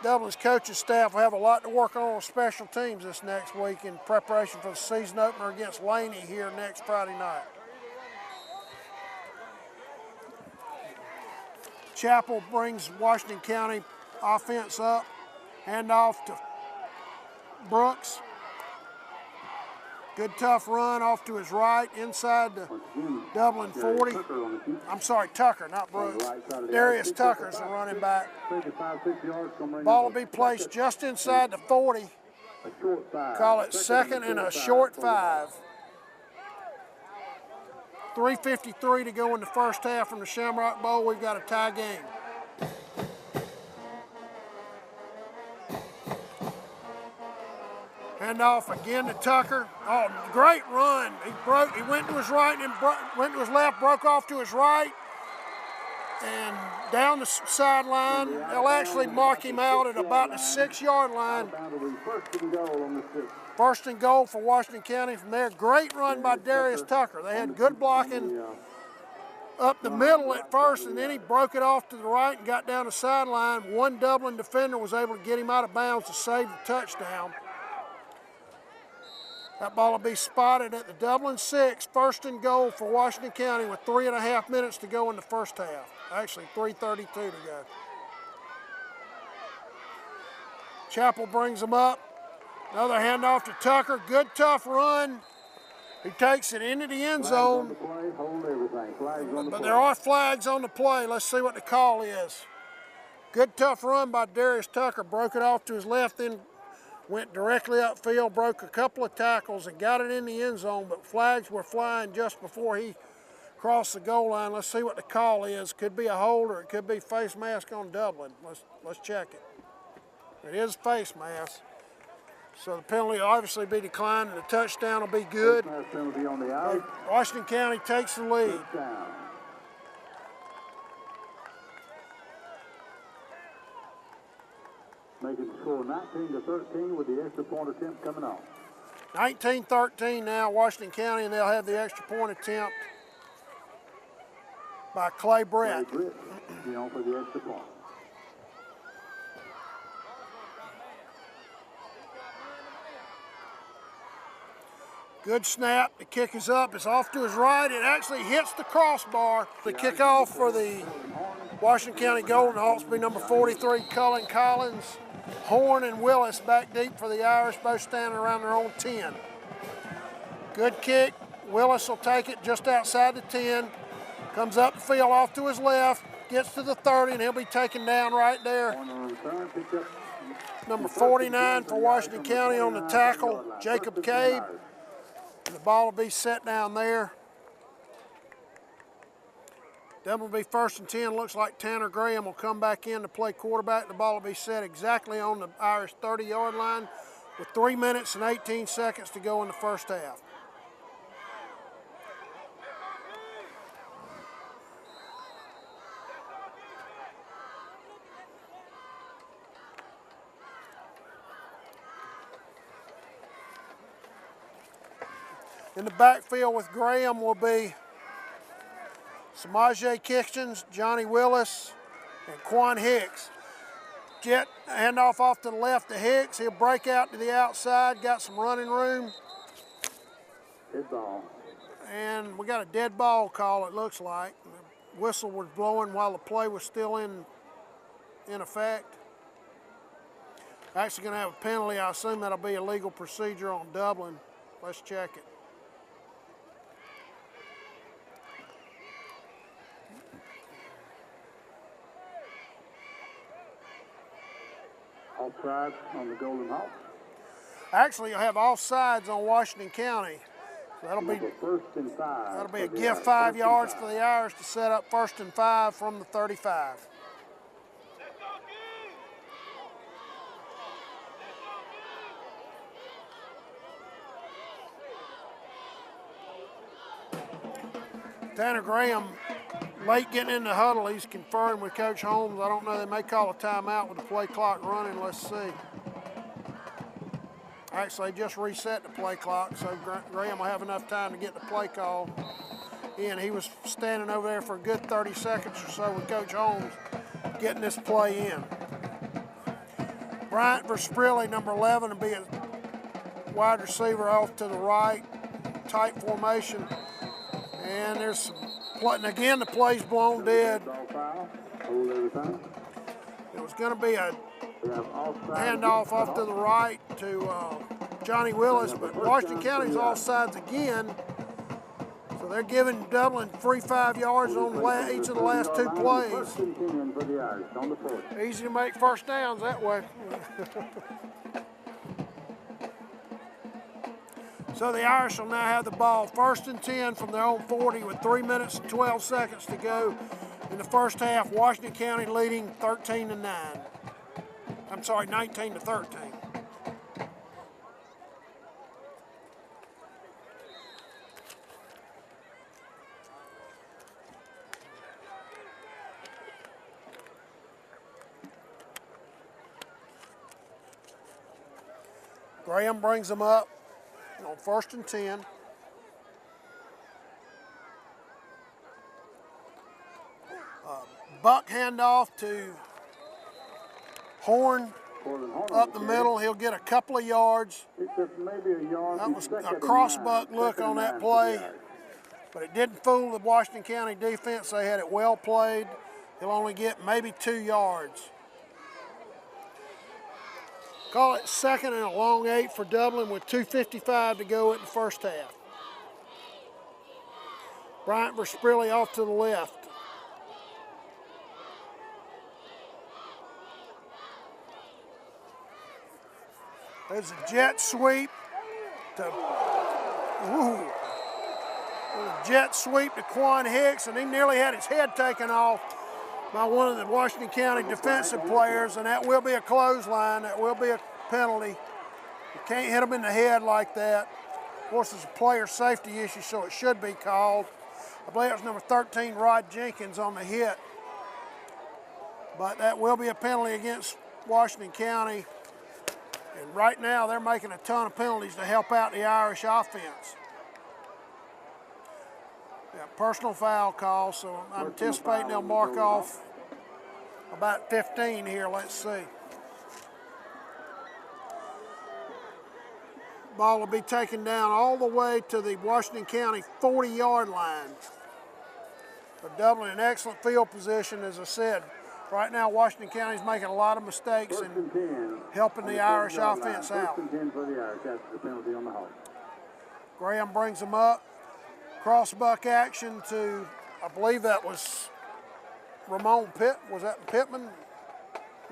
Dublin's coaching staff will have a lot to work on special teams this next week in preparation for the season opener against Laney here next Friday night. Chapel brings Washington County offense up, handoff to Brooks. Good tough run off to his right inside the Dublin 40. I'm sorry, Tucker, not Brooks. Darius Tucker's the running back. Ball will be placed just inside the 40. Call it 2nd and a short 5. 3:53 to go in the first half from the Shamrock Bowl. We've got a tie game. Handoff again to Tucker. Oh, great run. He went to his right and went to his left, broke off to his right, and down the sideline. They'll actually mark him out at about the 6-yard line. 1st and goal for Washington County from there. Great run by Darius Tucker. They had good blocking up the middle at first, and then he broke it off to the right and got down the sideline. One Dublin defender was able to get him out of bounds to save the touchdown. That ball will be spotted at the Dublin 6, 1st and goal for Washington County with 3.5 minutes to go in the first half. Actually, 3:32 to go. Chapel brings them up. Another handoff to Tucker. Good tough run. He takes it into the end zone. But there are flags on the play. Let's see what the call is. Good tough run by Darius Tucker. Broke it off to his left, then went directly upfield, broke a couple of tackles and got it in the end zone, but flags were flying just before he crossed the goal line. Let's see what the call is. Could be a hold or it could be face mask on Dublin. Let's check it. It is face mask. So the penalty will obviously be declined and the touchdown will be good. Washington County takes the lead. Making the score 19-13 with the extra point attempt coming on. 19-13 now, Washington County, and they'll have the extra point attempt by Clay Brett. For the extra point. Good snap. The kick is up. It's off to his right. It actually hits the crossbar. The kickoff for the Washington County Golden Hawks will be number 43, Cullen Collins. Horn and Willis back deep for the Irish, both standing around their own 10. Good kick. Willis will take it just outside the 10. Comes up the field off to his left, gets to the 30, and he'll be taken down right there. Number 49 for Washington County on the tackle, Jacob Cabe. The ball will be set down there. Dublin will be 1st and 10. Looks like Tanner Graham will come back in to play quarterback. The ball will be set exactly on the Irish 30-yard line with 3 minutes and 18 seconds to go in the first half. In the backfield with Graham will be Samaje Kitchens, Johnny Willis, and Quan Hicks. Jet handoff off to the left to Hicks. He'll break out to the outside, got some running room. Dead ball. And we got a dead ball call, it looks like. The whistle was blowing while the play was still in effect. Actually gonna have a penalty. I assume that'll be a legal procedure on Dublin. Let's check it. Offside on the Golden Hawks. Actually, you'll have offsides on Washington County. So that'll be 1st and 5. That'll be a give 5 yards for the Irish to set up 1st and 5 from the 35. Tanner Graham, late getting in the huddle, he's conferring with Coach Holmes. I don't know, they may call a timeout with the play clock running. Let's see. Actually, they just reset the play clock, so Graham will have enough time to get the play call in. He was standing over there for a good 30 seconds or so with Coach Holmes getting this play in. Bryant Versprilli, number 11, will be a wide receiver off to the right, tight formation. And there's some play, and again the play's blown dead. It was going to be a handoff off to the right to Johnny Willis, but Washington County's offsides again. So they're giving Dublin free 5 yards on each of the last 2 plays. Easy to make first downs that way. So the Irish will now have the ball 1st and 10 from their own 40 with 3 minutes and 12 seconds to go in the first half. Washington County leading 13-9. I'm sorry, 19-13. Graham brings them up on 1st and 10. Buck handoff to Horn up the middle. He'll get a couple of yards. That was a cross buck look on that play, but it didn't fool the Washington County defense. They had it well played. He'll only get maybe 2 yards. Call it 2nd and a long 8 for Dublin with 2:55 to go in the first half. Bryant Versprilli off to the left. There's a jet sweep to jet sweep to Quan Hicks, and he nearly had his head taken off by one of the Washington County defensive players, and that will be a clothesline. That will be a penalty. You can't hit him in the head like that. Of course, it's a player safety issue, so it should be called. I believe it was number 13, Rod Jenkins, on the hit. But that will be a penalty against Washington County. And right now, they're making a ton of penalties to help out the Irish offense. Yeah, personal foul call, so I'm anticipating they'll mark off about 15 here. Let's see. Ball will be taken down all the way to the Washington County 40-yard line. For Dublin in excellent field position, as I said. Right now, Washington County's making a lot of mistakes and helping the Irish offense out. Graham brings them up. Crossbuck action to, I believe that was Ramon Pitt. Was that Pittman?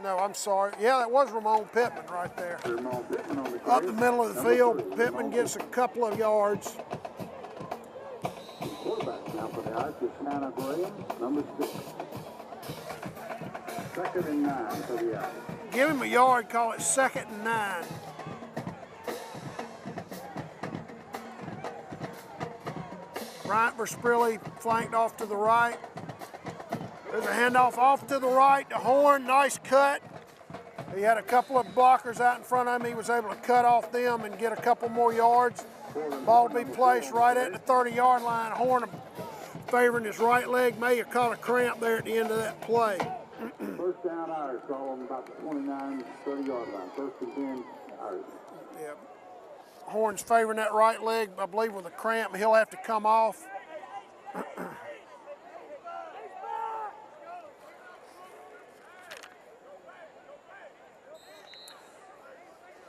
No, I'm sorry. Yeah, that was Ramon Pittman right there. Ramon Pittman on the carry. Up the middle of the field, Pittman gets a couple of yards. Quarterback now for the Irish is Hannah Graham, number 6. 2nd and 9 for the Irish. Give him a yard, call it 2nd and 9. Bryant Versprilli flanked off to the right. There's a handoff off to the right to Horn, nice cut. He had a couple of blockers out in front of him. He was able to cut off them and get a couple more yards. Ball will be placed right at the 30-yard line. Horn favoring his right leg. May have caught a cramp there at the end of that play. First down Irish, all on about the 29, 30-yard line. 1st and 10 Irish. Yep. Horn's favoring that right leg, I believe, with a cramp. He'll have to come off.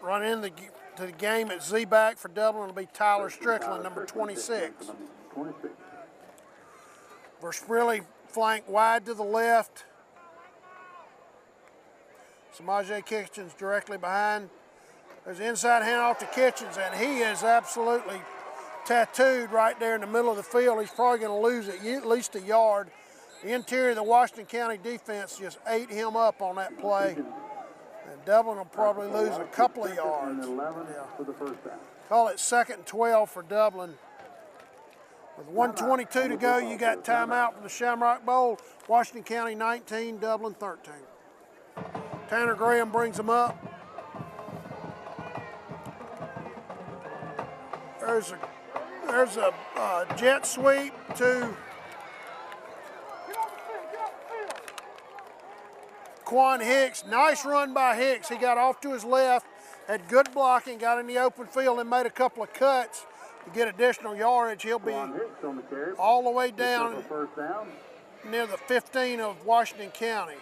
Run into the game at Z-back for Dublin will be Tyler Strickland, number 26. Versprilli flank wide to the left. Samaje Kitchens directly behind. There's an inside handoff to Kitchens, and he is absolutely tattooed right there in the middle of the field. He's probably going to lose at least a yard. The interior of the Washington County defense just ate him up on that play. And Dublin will probably lose a couple of yards. For the first down. Call it 2nd and 12 for Dublin. With 1:22 to go, you got timeout for the Shamrock Bowl. Washington County 19, Dublin 13. Tanner Graham brings them up. There's a jet sweep to Quan Hicks. Nice run by Hicks. He got off to his left, had good blocking, got in the open field and made a couple of cuts to get additional yardage. He'll be all the way down near the 15 of Washington County.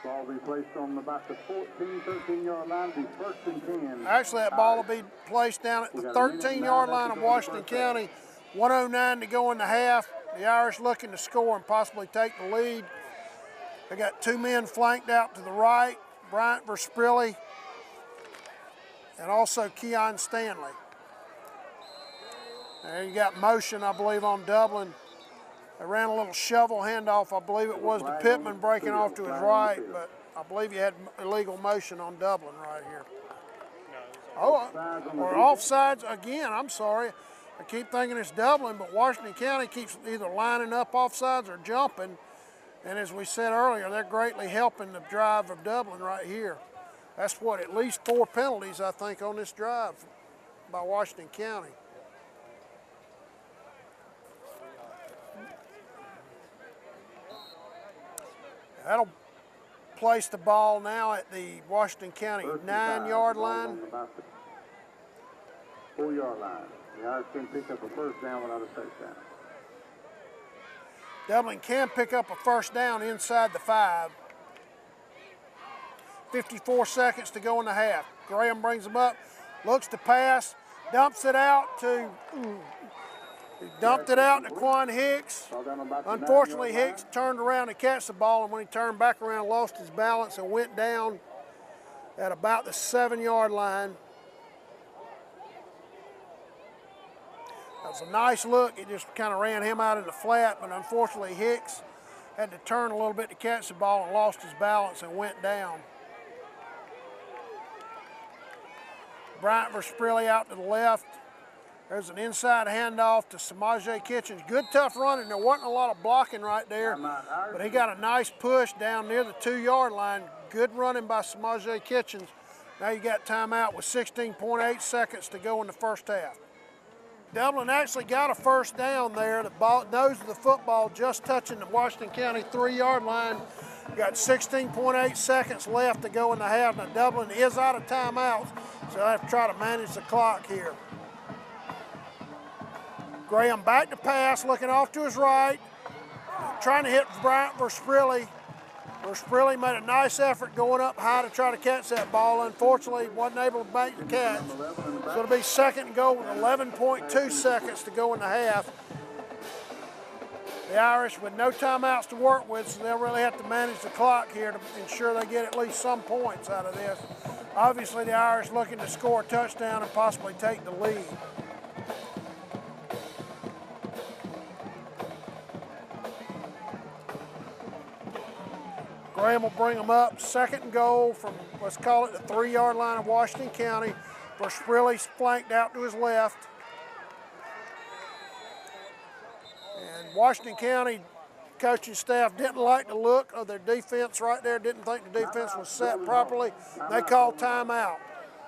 Ball will be placed on about the 14, 13-yard line. Be 1st and 10. Actually, that ball will be placed down at the 13-yard line of Washington County. 1:09 to go in the half. The Irish looking to score and possibly take the lead. They got 2 men flanked out to the right, Bryant Versprilli and also Keon Stanley. There you got motion, I believe, on Dublin. They ran a little shovel handoff. I believe it was to Pittman breaking off to his right, but I believe you had illegal motion on Dublin right here. Oh, or offsides again, I'm sorry. I keep thinking it's Dublin, but Washington County keeps either lining up offsides or jumping. And as we said earlier, they're greatly helping the drive of Dublin right here. That's what, at least 4 penalties, I think, on this drive by Washington County. That'll place the ball now at the Washington County 9-yard line. 4-yard line. The Irish can pick up a first down without a touchdown. Dublin can pick up a first down inside the 5. 54 seconds to go in the half. Graham brings them up, looks to pass, dumps it out to Quan Hicks. Unfortunately, Hicks turned around to catch the ball, and when he turned back around, lost his balance and went down at about the 7-yard line. That was a nice look. It just kind of ran him out in the flat, but unfortunately Hicks had to turn a little bit to catch the ball and lost his balance and went down. Bryant Versprilli out to the left. There's an inside handoff to Samaje Kitchens. Good tough running. There wasn't a lot of blocking right there, but he got a nice push down near the 2-yard line. Good running by Samaje Kitchens. Now you got timeout with 16.8 seconds to go in the first half. Dublin actually got a first down there. The nose of the football just touching the Washington County 3-yard line. Got 16.8 seconds left to go in the half. Now Dublin is out of timeouts, so I have to try to manage the clock here. Graham back to pass, looking off to his right, trying to hit Bryant Versprilli. Versprilli made a nice effort going up high to try to catch that ball. Unfortunately, wasn't able to make the catch. So it'll be 2nd and goal with 11.2 seconds to go in the half. The Irish with no timeouts to work with, so they'll really have to manage the clock here to ensure they get at least some points out of this. Obviously, the Irish looking to score a touchdown and possibly take the lead. Graham will bring them up. 2nd and goal from, let's call it, the 3-yard line of Washington County. Versprilli's flanked out to his left. And Washington County coaching staff didn't like the look of their defense right there, didn't think the defense was set properly. They called timeout.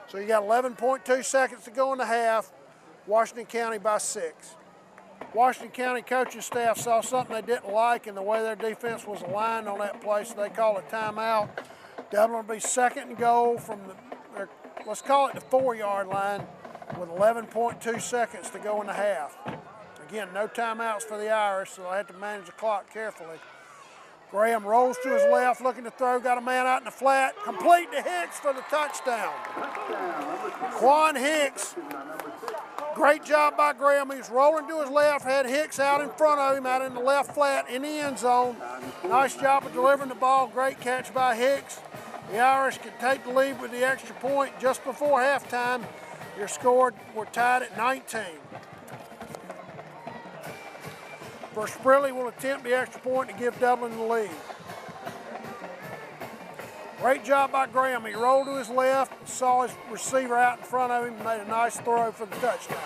So you got 11.2 seconds to go in the half. Washington County by 6. Washington County coaching staff saw something they didn't like in the way their defense was aligned on that play, so they called a timeout. Dublin will be 2nd and goal from the, let's call it the 4-yard line with 11.2 seconds to go in the half. Again, no timeouts for the Irish, so they'll have to manage the clock carefully. Graham rolls to his left, looking to throw, got a man out in the flat, complete to Hicks for the touchdown. Quan Hicks, great job by Graham. He was rolling to his left, had Hicks out in front of him, out in the left flat in the end zone. Nice job of delivering the ball, great catch by Hicks. The Irish can take the lead with the extra point just before halftime. Your score, we're tied at 19. Versprilli will attempt the extra point to give Dublin the lead. Great job by Graham. He rolled to his left, saw his receiver out in front of him, made a nice throw for the touchdown.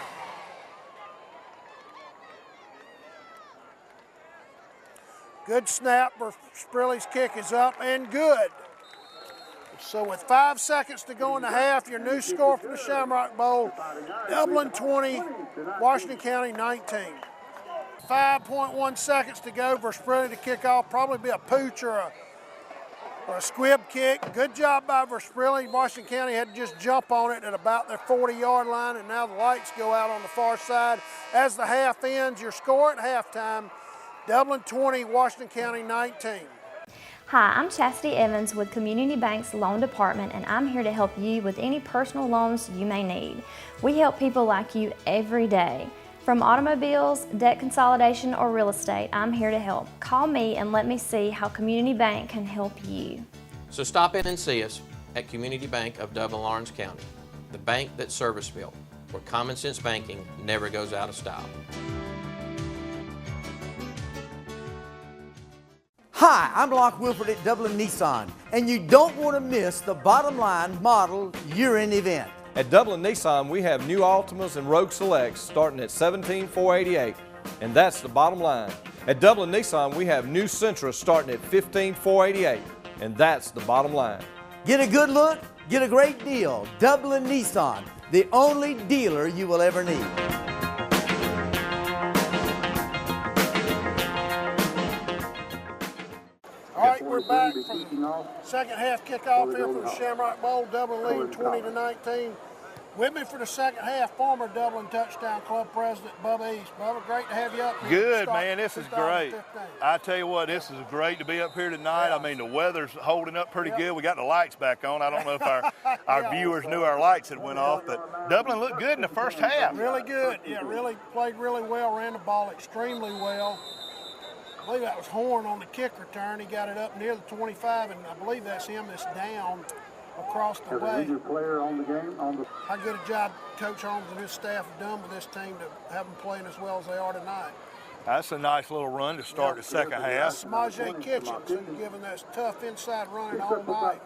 Good snap. Versprilli's kick is up and good. So with 5 seconds to go in the half, your new score for the Shamrock Bowl, Dublin 20, Washington County 19. 5.1 seconds to go. Versprilli to kick off, probably be a pooch or a squib kick. Good job by Versprilli. Washington County had to just jump on it at about their 40-yard line, and now the lights go out on the far side. As the half ends, your score at halftime, Dublin 20, Washington County 19. Hi, I'm Chastity Evans with Community Bank's Loan Department, and I'm here to help you with any personal loans you may need. We help people like you every day. From automobiles, debt consolidation, or real estate, I'm here to help. Call me and let me see how Community Bank can help you. So stop in and see us at Community Bank of Dublin-Lawrence County, the bank that's service-built, where common sense banking never goes out of style. Hi, I'm Locke Wilford at Dublin Nissan, and you don't want to miss the bottom line model year-end event. At Dublin Nissan, we have new Altimas and Rogue Selects starting at $17,488, and that's the bottom line. At Dublin Nissan, we have new Sentras starting at $15,488, and that's the bottom line. Get a good look, get a great deal. Dublin Nissan, the only dealer you will ever need. All right, we're back from the second half kickoff here for the Shamrock Bowl. Dublin leading 20-19. With me for the second half, former Dublin Touchdown Club President Bubba East. Bubba, great to have you up here. Good, man. This is great. I tell you what, this is great to be up here tonight. I mean, the weather's holding up pretty good. We got the lights back on. I don't know if our viewers knew our lights had went off, but Dublin looked good in the first half. Really good. Yeah, really played really well, ran the ball extremely well. I believe that was Horn on the kick return. He got it up near the 25, and I believe that's him that's down across the way. How good a job Coach Holmes and his staff have done with this team to have them playing as well as they are tonight. That's a nice little run to start the second half. Samaje Kitchens, who's given that tough inside running all night.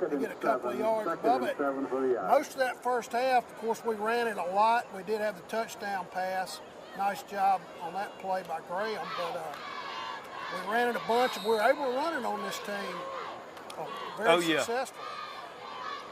They get a couple of yards above it. Most of that first half, of course, we ran it a lot. We did have the touchdown pass. Nice job on that play by Graham, but we ran it a bunch, and we were able to run it on this team very successfully.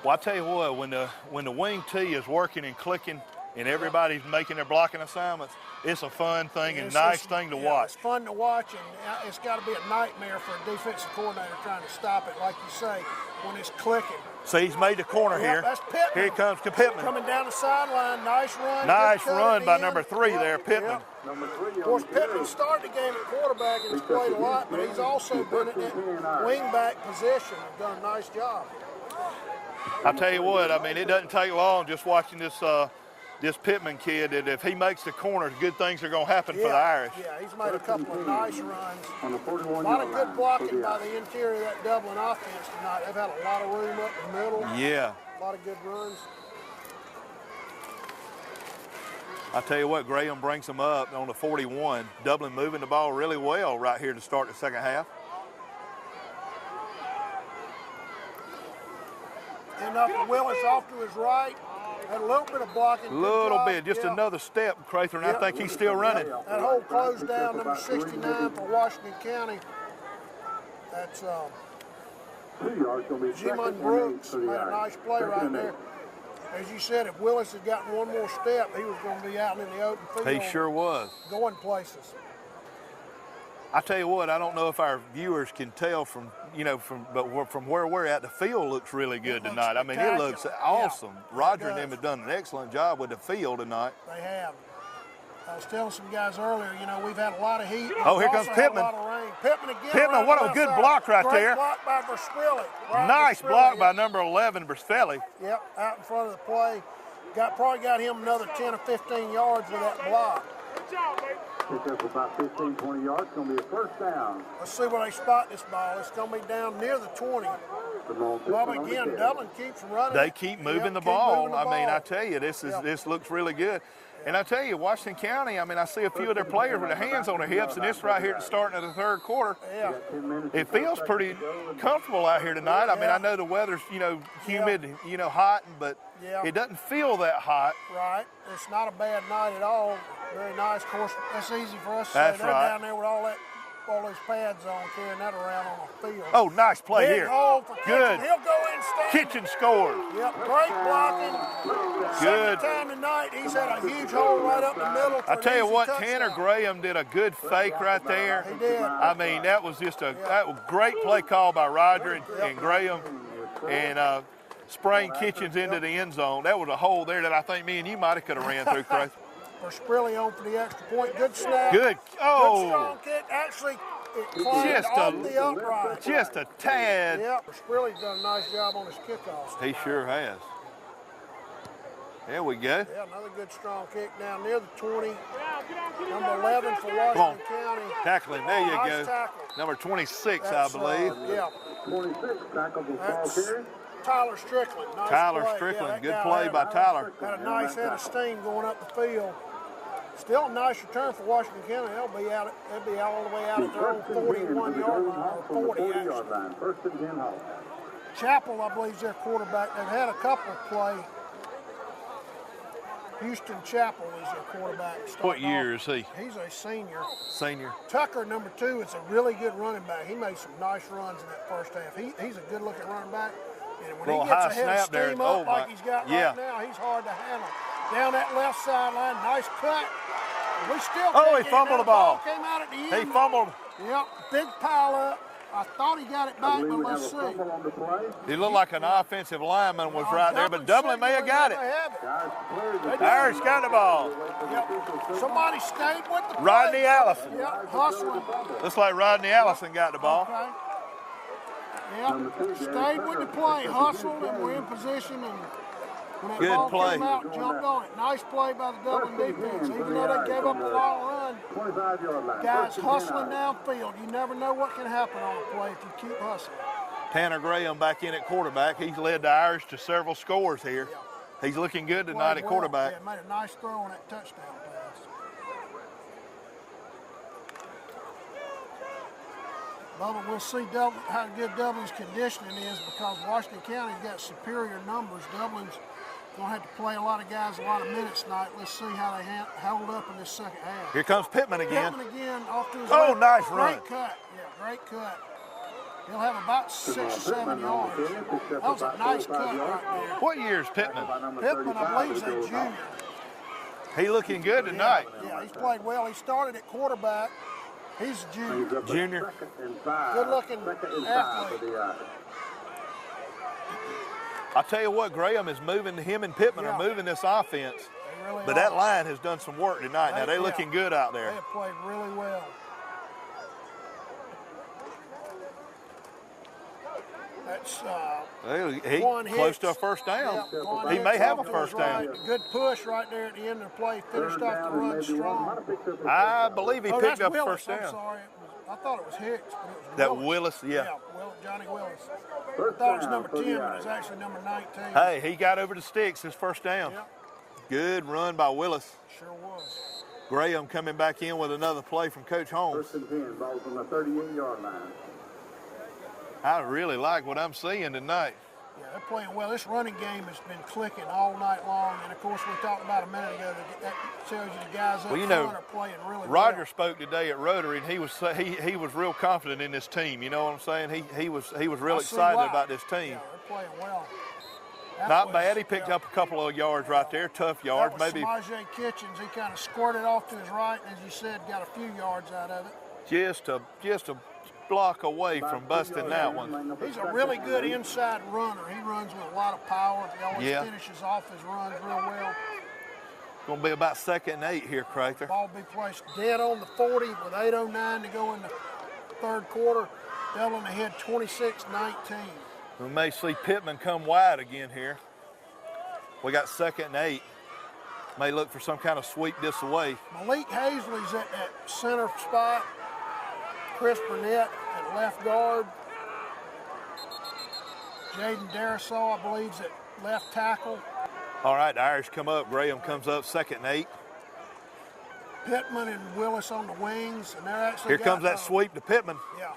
Well, I tell you what, when the wing tee is working and clicking and everybody's making their blocking assignments, it's a fun thing and nice thing to watch. It's fun to watch, and it's got to be a nightmare for a defensive coordinator trying to stop it, like you say, when it's clicking. See, he's made the corner here. That's Pittman. Here comes Pittman. Coming down the sideline, nice run. Nice run by number 3 there, Pittman. Of course, Pittman started the game at quarterback and he's played a lot, but he's also been in that wing-back position and done a nice job. I tell you what, I mean, it doesn't take long just watching this this Pittman kid that if he makes the corners, good things are going to happen for the Irish. Yeah, he's made a couple of nice runs. On the A 41 lot of good blocking by the interior of that Dublin offense tonight. They've had a lot of room up the middle. Yeah. A lot of good runs. I tell you what, Graham brings them up on the 41. Dublin moving the ball really well right here to start the second half. And up to Willis off to his right. Had a little bit of blocking. A little bit, just another step, Crather, and I think he's still running. That hole closed down, number 69 for Washington County. That's 2 yards going to be Jimon Brooks. Made a nice play right there. As you said, if Willis had gotten one more step, he was going to be out in the open field. He sure was. Going places. I tell you what, I don't know if our viewers can tell from where we're at, the field looks really good tonight. I mean, it looks awesome. Yeah, Roger and them have done an excellent job with the field tonight. They have. I was telling some guys earlier, we've had a lot of heat. Oh, here comes Pittman. A lot of rain. Pittman again. Pittman, what a good block right there. Great block by Versprilli. Nice block by number 11, Versprilli. Yep, out in front of the play. Probably got him another 10 or 15 yards with that block. Pick up about 15, 20 yards. It's going to be a first down. Let's see where they spot this ball. It's going to be down near the 20. Well, again, Dublin keeps running. They keep moving the ball. I mean, I tell you, this looks really good. And I tell you, Washington County, I mean, I see a few of their players with their hands on their hips, and this right here at the starting of the third quarter. Yeah. It feels pretty comfortable out here tonight. I mean, I know the weather's, humid, hot, but it doesn't feel that hot. Right. It's not a bad night at all. Very nice. Of course, that's easy for us to say. That's They're right. down there with all those pads on, carrying that around on the field. Oh, nice play Big here. hole for Good. Kitchen. He'll go in standing. Kitchen scored. Yep, great blocking. Good. Second time tonight, he's had a huge hole right up the middle. I tell you what, Tanner Graham did a good fake right there. He did. I mean, that was just a great play call by Roger and Graham, and spraying Kitchens into the end zone. That was a hole there that I think me and you might have could have ran through, Chris. Versprilli on for the extra point. Good snap. Good. Oh. Good strong kick. Actually, it climbed off the upright. Just a tad. Yep. Versprilli's done a nice job on his kickoff. He sure has. There we go. Yeah, another good strong kick down near the 20. Number 11 for Washington County. Tackling. There you nice go. Tackle. Number 26, That's, I believe. Yeah. 26 tackles and That's ball carry. Tyler Strickland. Nice Tyler play. Strickland. Yeah, Good play by Tyler. Got a nice head of steam going up the field. Still a nice return for Washington County. They'll be out all the way out at their own 41-yard line, or 40 actually. First and 10 Hawks. Chappell, I believe, is their quarterback. They've had a couple play. Houston Chappell is their quarterback. What year is he? He's a senior. Senior. Tucker, number 2, is a really good running back. He made some nice runs in that first half. He's a good-looking running back. And when he gets a head of steam up like he's got right now, he's hard to handle. Down that left sideline, nice cut. We still he fumbled the ball. Came out at the end. He fumbled. Yep, big pile up. I thought he got it back, but let's see. He looked like an offensive lineman was right there, but Dublin may have got it. The Irish got the ball. Yep. Somebody stayed with the play. Rodney Allison. Yep, hustling. Looks like Rodney Allison got the ball. Okay. Yep, stayed with the play, hustled, and we're in position. And when that ball came out, jumped on it. Nice play by the Dublin defense. Even though they gave up a long run, guys hustling downfield. You never know what can happen on a play if you keep hustling. Tanner Graham back in at quarterback. He's led the Irish to several scores here. He's looking good tonight at quarterback. Yeah, made a nice throw on that touchdown pass. Bubba, we'll see how good Dublin's conditioning is because Washington County's got superior numbers. Dublin's going to have to play a lot of guys a lot of minutes tonight. Let's see how they hold up in this second half. Here comes Pittman again. Pittman again off to his left. Nice run. Great cut. Yeah, great cut. He'll have about 6 or 7 yards. That was a nice cut right there. What year is Pittman? Pittman, I believe, is a junior. He looking good tonight. Yeah, he's played well. He started at quarterback. He's a junior. Junior. Good-looking athlete. I'll tell you what, Graham is moving, him and Pittman are moving this offense. Really but that line has done some work tonight. Now, they're looking good out there. They have played really well. That's he Quan close Hicks. to a first down. Yeah, Quan He Hicks may have a off to first his down. right. Good push right there at the end of the play. Finished off the run strong. I believe he picked that's up Willis. first down. I'm sorry. I thought it was Hicks, but it was That Willis. Willis, yeah. Johnny Willis. I thought it was number 10, but it's actually number 19. Hey, he got over the sticks, his first down. Yep. Good run by Willis. Sure was. Graham coming back in with another play from Coach Holmes. First and 10, ball from the 38-yard line. I really like what I'm seeing tonight. Yeah, they're playing well. This running game has been clicking all night long, and of course we talked about a minute ago that tells you the guys up front are playing really Roger well. spoke today at Rotary, and he was real confident in this team. You know what I'm saying? He was real excited about this team. Yeah, they're playing well. Not bad. He picked up a couple of yards right there, tough yards. That was Maybe Samaje Kitchens. He kind of squirted off to his right, and as you said, got a few yards out of it. just a block away from busting that one. He's a really good inside runner. He runs with a lot of power. He always finishes off his runs real well. Going to be about 2nd and 8 here, Crather. Ball be placed dead on the 40 with 8:09 to go in the third quarter. Dublin ahead 26-19. We may see Pittman come wide again here. We got 2nd and 8. May look for some kind of sweep this away. Malik Hazley's at that center spot. Chris Burnett at left guard. Jaden Darisaw, I believe, is at left tackle. All right, the Irish come up. Graham comes up 2nd and 8. Pittman and Willis on the wings, and they're actually Here comes that sweep to Pittman. Yeah.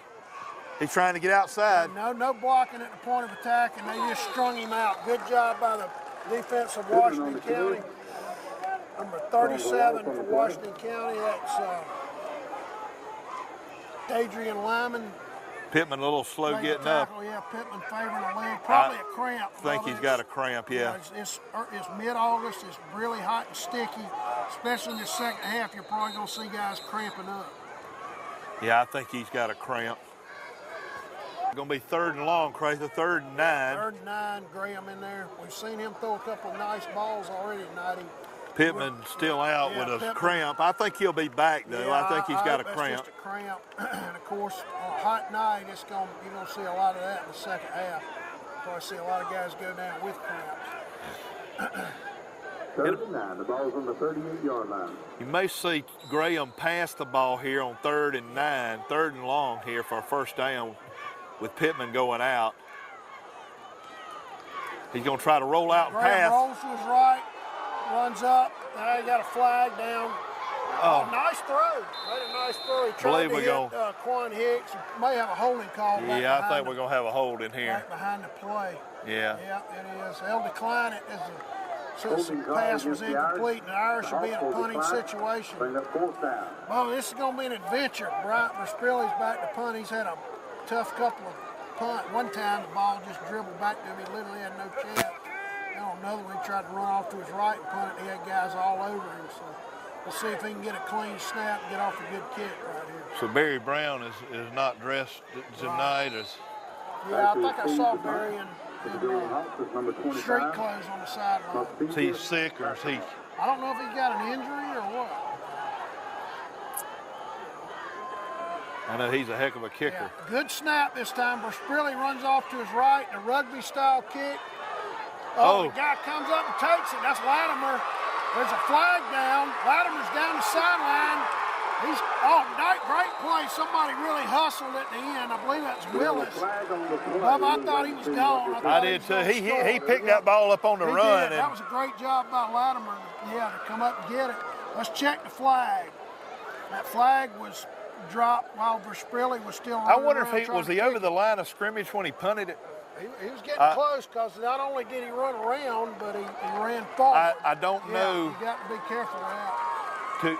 He's trying to get outside. No blocking at the point of attack, and they just strung him out. Good job by the defense of Washington County. Number 37 for Washington County, that's Adrian Lyman. Pittman a little slow getting up. Yeah, Pittman favoring a leg. Probably a cramp. I think he's got a cramp, yeah. It's mid-August. It's really hot and sticky. Especially in the second half, you're probably going to see guys cramping up. Yeah, I think he's got a cramp. Going to be 3rd and long, Crather, 3rd and 9. 3rd and 9, Graham in there. We've seen him throw a couple of nice balls already tonight. Pittman still out with a cramp. I think he'll be back, though. Yeah, I think he's got a cramp. Just a cramp. And, of course, on a hot night, you're going to see a lot of that in the second half. Probably see a lot of guys go down with cramps. 3rd and 9, the ball's on the 38-yard line. You may see Graham pass the ball here on 3rd and 9, 3rd and long here for a first down with Pittman going out. He's going to try to roll out and Graham pass. rolls to his right, runs up. Now he got a flag down. Oh, nice throw. Made a nice throw. He tried to hit Quan Hicks. He may have a holding call back Yeah, I think the, we're going to have a hold in here. Right behind the play. Yeah. Yeah, it is. They'll decline it since the pass was incomplete, and the Irish will be in a punting situation. Well, this is going to be an adventure. Brian Versprilli's back to punt. He's had a tough couple of punts. One time the ball just dribbled back to him. He literally had no chance. And on another one, he tried to run off to his right and punt it. He had guys all over him. So we'll see if he can get a clean snap and get off a good kick right here. So Barry Brown is not dressed tonight? Yeah, I think I saw Barry in street clothes on the sideline. Is he sick or is he? I don't know if he's got an injury or what. I know he's a heck of a kicker. Yeah. Good snap this time. Versprilli runs off to his right, a rugby-style kick. Oh, the guy comes up and takes it. That's Latimer. There's a flag down. Latimer's down the sideline. Great play. Somebody really hustled at the end. I believe that's Willis. I thought he was gone. I did too. He picked that ball up on the run. That was a great job by Latimer. Yeah, to come up and get it. Let's check the flag. That flag was dropped while Versprilli was still running. I wonder if was he over the line of scrimmage when he punted it? He was getting close because not only did he run around, but he ran forward. I don't know. You got to be careful of that.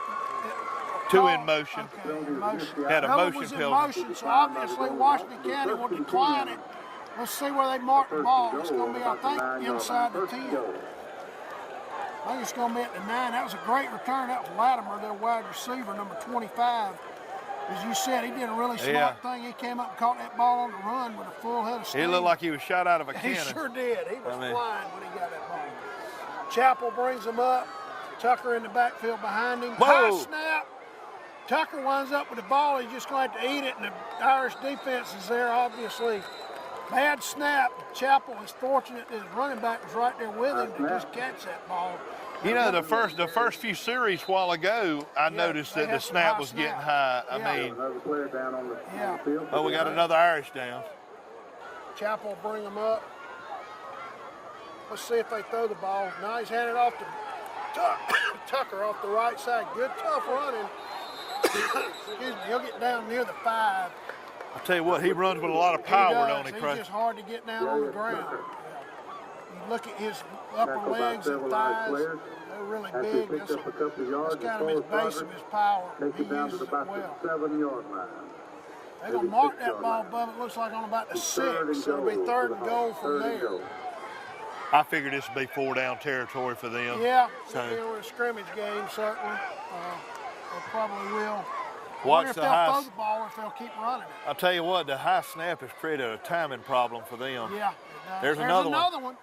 Two in motion. Okay, Had a motion was in penalty. motion, so obviously Washington County will decline it. Let's see where they mark the ball. It's going to be, I think, inside the 10. I think it's going to be at the 9. That was a great return. That was Latimer, their wide receiver, number 25. As you said, he did a really smart thing. He came up and caught that ball on the run with a full head of steam. He looked like he was shot out of a cannon. He sure did. He was flying when he got that ball. Chappell brings him up. Tucker in the backfield behind him. High snap. Tucker winds up with the ball. He's just going to have to eat it, and the Irish defense is there, obviously, Bad snap. Chapel is fortunate that his running back was right there with him to just catch that ball. You know, the first few series a while ago, I noticed that the snap was getting high. I mean, oh, we got another Irish down. Chapel will bring them up. Let's see if they throw the ball. Now he's handed off to Tucker off the right side. Good, tough running. Excuse me, he'll get down near the 5. I'll tell you what, he runs with a lot of power, don't he, He's Craig? just hard to get down on the ground. You look at his upper legs and thighs, they're really big. That's kind of his base of his power. He uses it well. They're going to mark that ball, Bubba. It looks like on about the 6. So it'll be 3rd and goal from there. I figured this would be 4-down territory for them. Yeah, so we're a scrimmage game, certainly. They probably will. Watch if the they'll high. throw the ball or if they'll keep running it. I'll tell you what, the high snap has created a timing problem for them. Yeah, There's another one.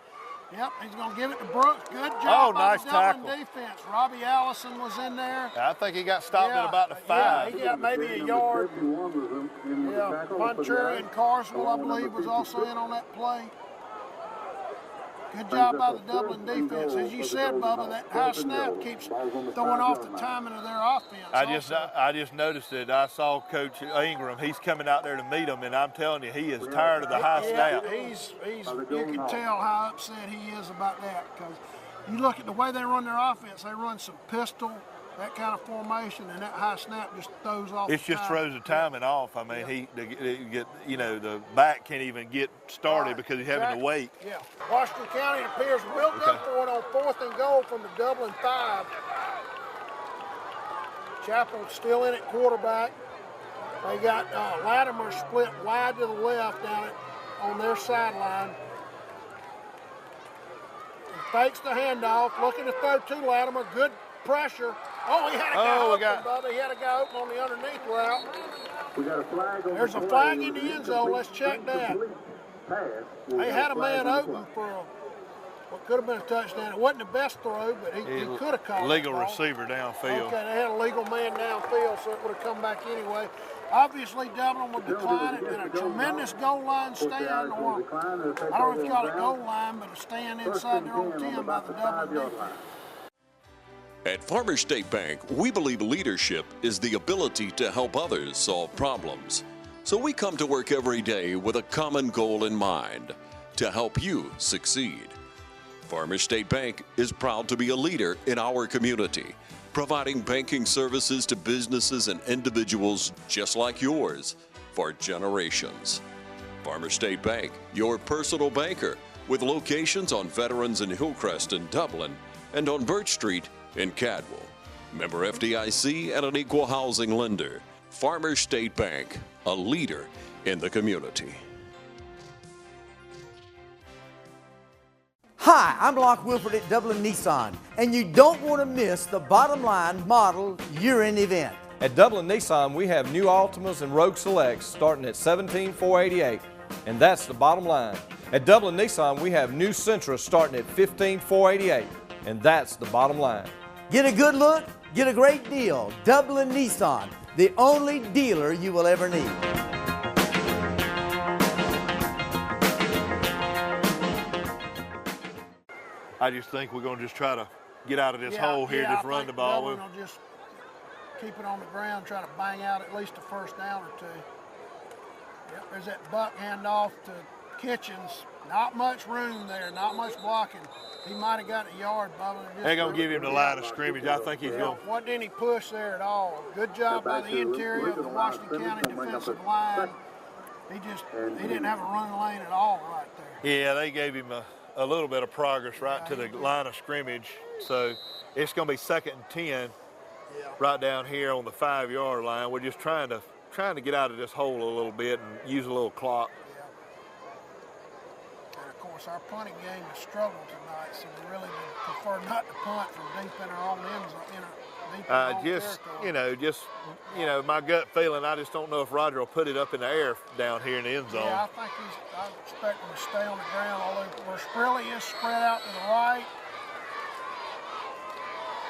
Yep, he's going to give it to Brooks. Good job. Oh, by nice the Dublin tackle. defense. Robbie Allison was in there. I think he got stopped at about the 5. Yeah, he got maybe a yard. Yeah, Montreal and Carswell, I believe, was also in on that play. Good job by the Dublin defense. As you said, Bubba, that high snap keeps throwing off the timing of their offense. I just noticed it. I saw Coach Ingram. He's coming out there to meet him, and I'm telling you, he is tired of the high snap. You can tell how upset he is about that, because you look at the way they run their offense. They run some pistol, that kind of formation, and that high snap just throws off. It just throws the timing off. I mean, the back can't even get started because he's having to wait. Yeah. Washington County appears real good for it on 4th and goal from the Dublin 5. Chapel still in at quarterback. They got Latimer split wide to the left down on their sideline. He fakes the handoff, looking to throw to Latimer. Good pressure. Oh, he had a guy open, Bubba. He had a guy open on the underneath route. There's a flag in the end zone. Let's check that. They had a man open for what could have been a touchdown. It wasn't the best throw, but he could have caught it. Legal receiver downfield. Okay, they had a legal man downfield, so it would have come back anyway. Obviously, Dublin would decline it in a tremendous goal line stand, or I don't know if you call it goal line, but a stand inside their own 10 by the Dublin defense. At Farmers State Bank, we believe leadership is the ability to help others solve problems. So we come to work every day with a common goal in mind, to help you succeed. Farmers State Bank is proud to be a leader in our community, providing banking services to businesses and individuals just like yours for generations. Farmers State Bank, your personal banker, with locations on Veterans and Hillcrest in Dublin and on Birch Street in Cadwell. Member FDIC and an equal housing lender. Farmers State Bank, a leader in the community. Hi, I'm Locke Wilford at Dublin Nissan, and you don't want to miss the bottom line model year-end event. At Dublin Nissan, we have new Altimas and Rogue Selects starting at $17,488, and that's the bottom line. At Dublin Nissan, we have new Sentras starting at $15,488, and that's the bottom line. Get a good look, get a great deal. Dublin Nissan, the only dealer you will ever need. I just think we're going to just try to get out of this hole here, just run the ball. Dublin will just keep it on the ground, try to bang out at least a first down or 2. Yep, there's that buck handoff to Kitchens. Not much room there, not much blocking. He might have got a yard, Bubba. They're going to give him the line of scrimmage. I think he's going. Wasn't any push there at all. Good job by the interior of the Washington County defensive line. He didn't have a running lane at all right there. Yeah, they gave him a little bit of progress right to the line of scrimmage. So it's going to be 2nd and 10 right down here on the 5-yard line. We're just trying to get out of this hole a little bit and use a little clock. And of course, our punting game has struggled tonight, so we really would prefer not to punt from deep in our own end zone. My gut feeling, I just don't know if Roger will put it up in the air down here in the end zone. Yeah, I expect him to stay on the ground, although where Sprilly is spread out to the right.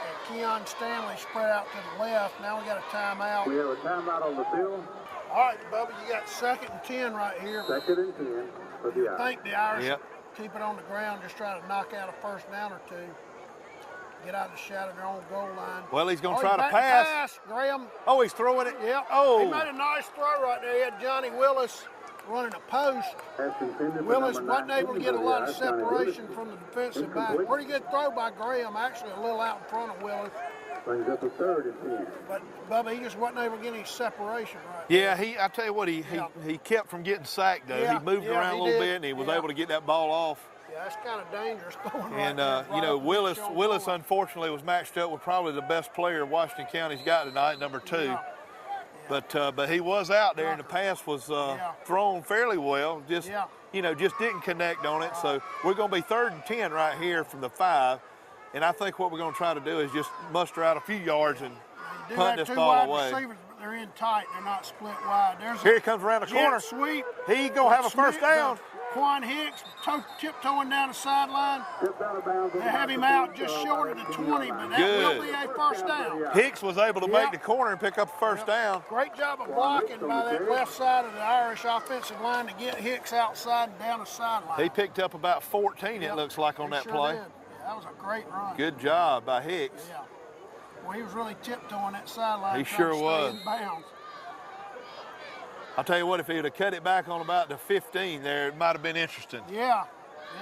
And Keon Stanley spread out to the left. Now we got a timeout. We have a timeout on the field. All right, Bubba, you got 2nd and 10 right here. 2nd and 10. You think the Irish Yep. keep it on the ground, just try to knock out a first down or two, get out of the shadow of their own goal line. Well, he's going to Oh, try he's to back pass. Graham. Oh, he's throwing it. Yep. Oh. He made a nice throw right there. He had Johnny Willis running a post. Willis wasn't able to get a lot of separation from the defensive back. Pretty good throw by Graham, actually a little out in front of Willis. Brings up a 3rd and 10. But Bubba, he just wasn't able to get any separation right. Yeah, I tell you what, he kept from getting sacked though. Yeah, he moved yeah, around he a little did. bit, and he was Yeah. able to get that ball off. Yeah, that's kind of dangerous going right And there, you know, right up against Willis your unfortunately was matched up with probably the best player Washington County's got tonight, number 2. Yeah. But he was out there, and the pass was thrown fairly well. Just just didn't connect on it. So we're going to be 3rd and 10 right here from the 5. And I think what we're going to try to do is just muster out a few yards and Do punt have this two ball wide away. receivers, but they're in tight. They're not split wide. There's Here he comes around the jet corner. Sweep. He gonna have a first down. Quan Hicks tiptoeing down the sideline. They have him out just short of the 20, but that will be a first down. Hicks was able to make the corner and pick up a first down. Great job of blocking by that left side of the Irish offensive line to get Hicks outside and down the sideline. He picked up about 14, it looks like, on that Sure play. did. Yeah, that was a great run. Good job by Hicks. Yeah. Well, he was really tiptoeing that sideline. He trying sure to stay was. in bounds. I'll tell you what, if he would have cut it back on about the 15 there, it might have been interesting. Yeah,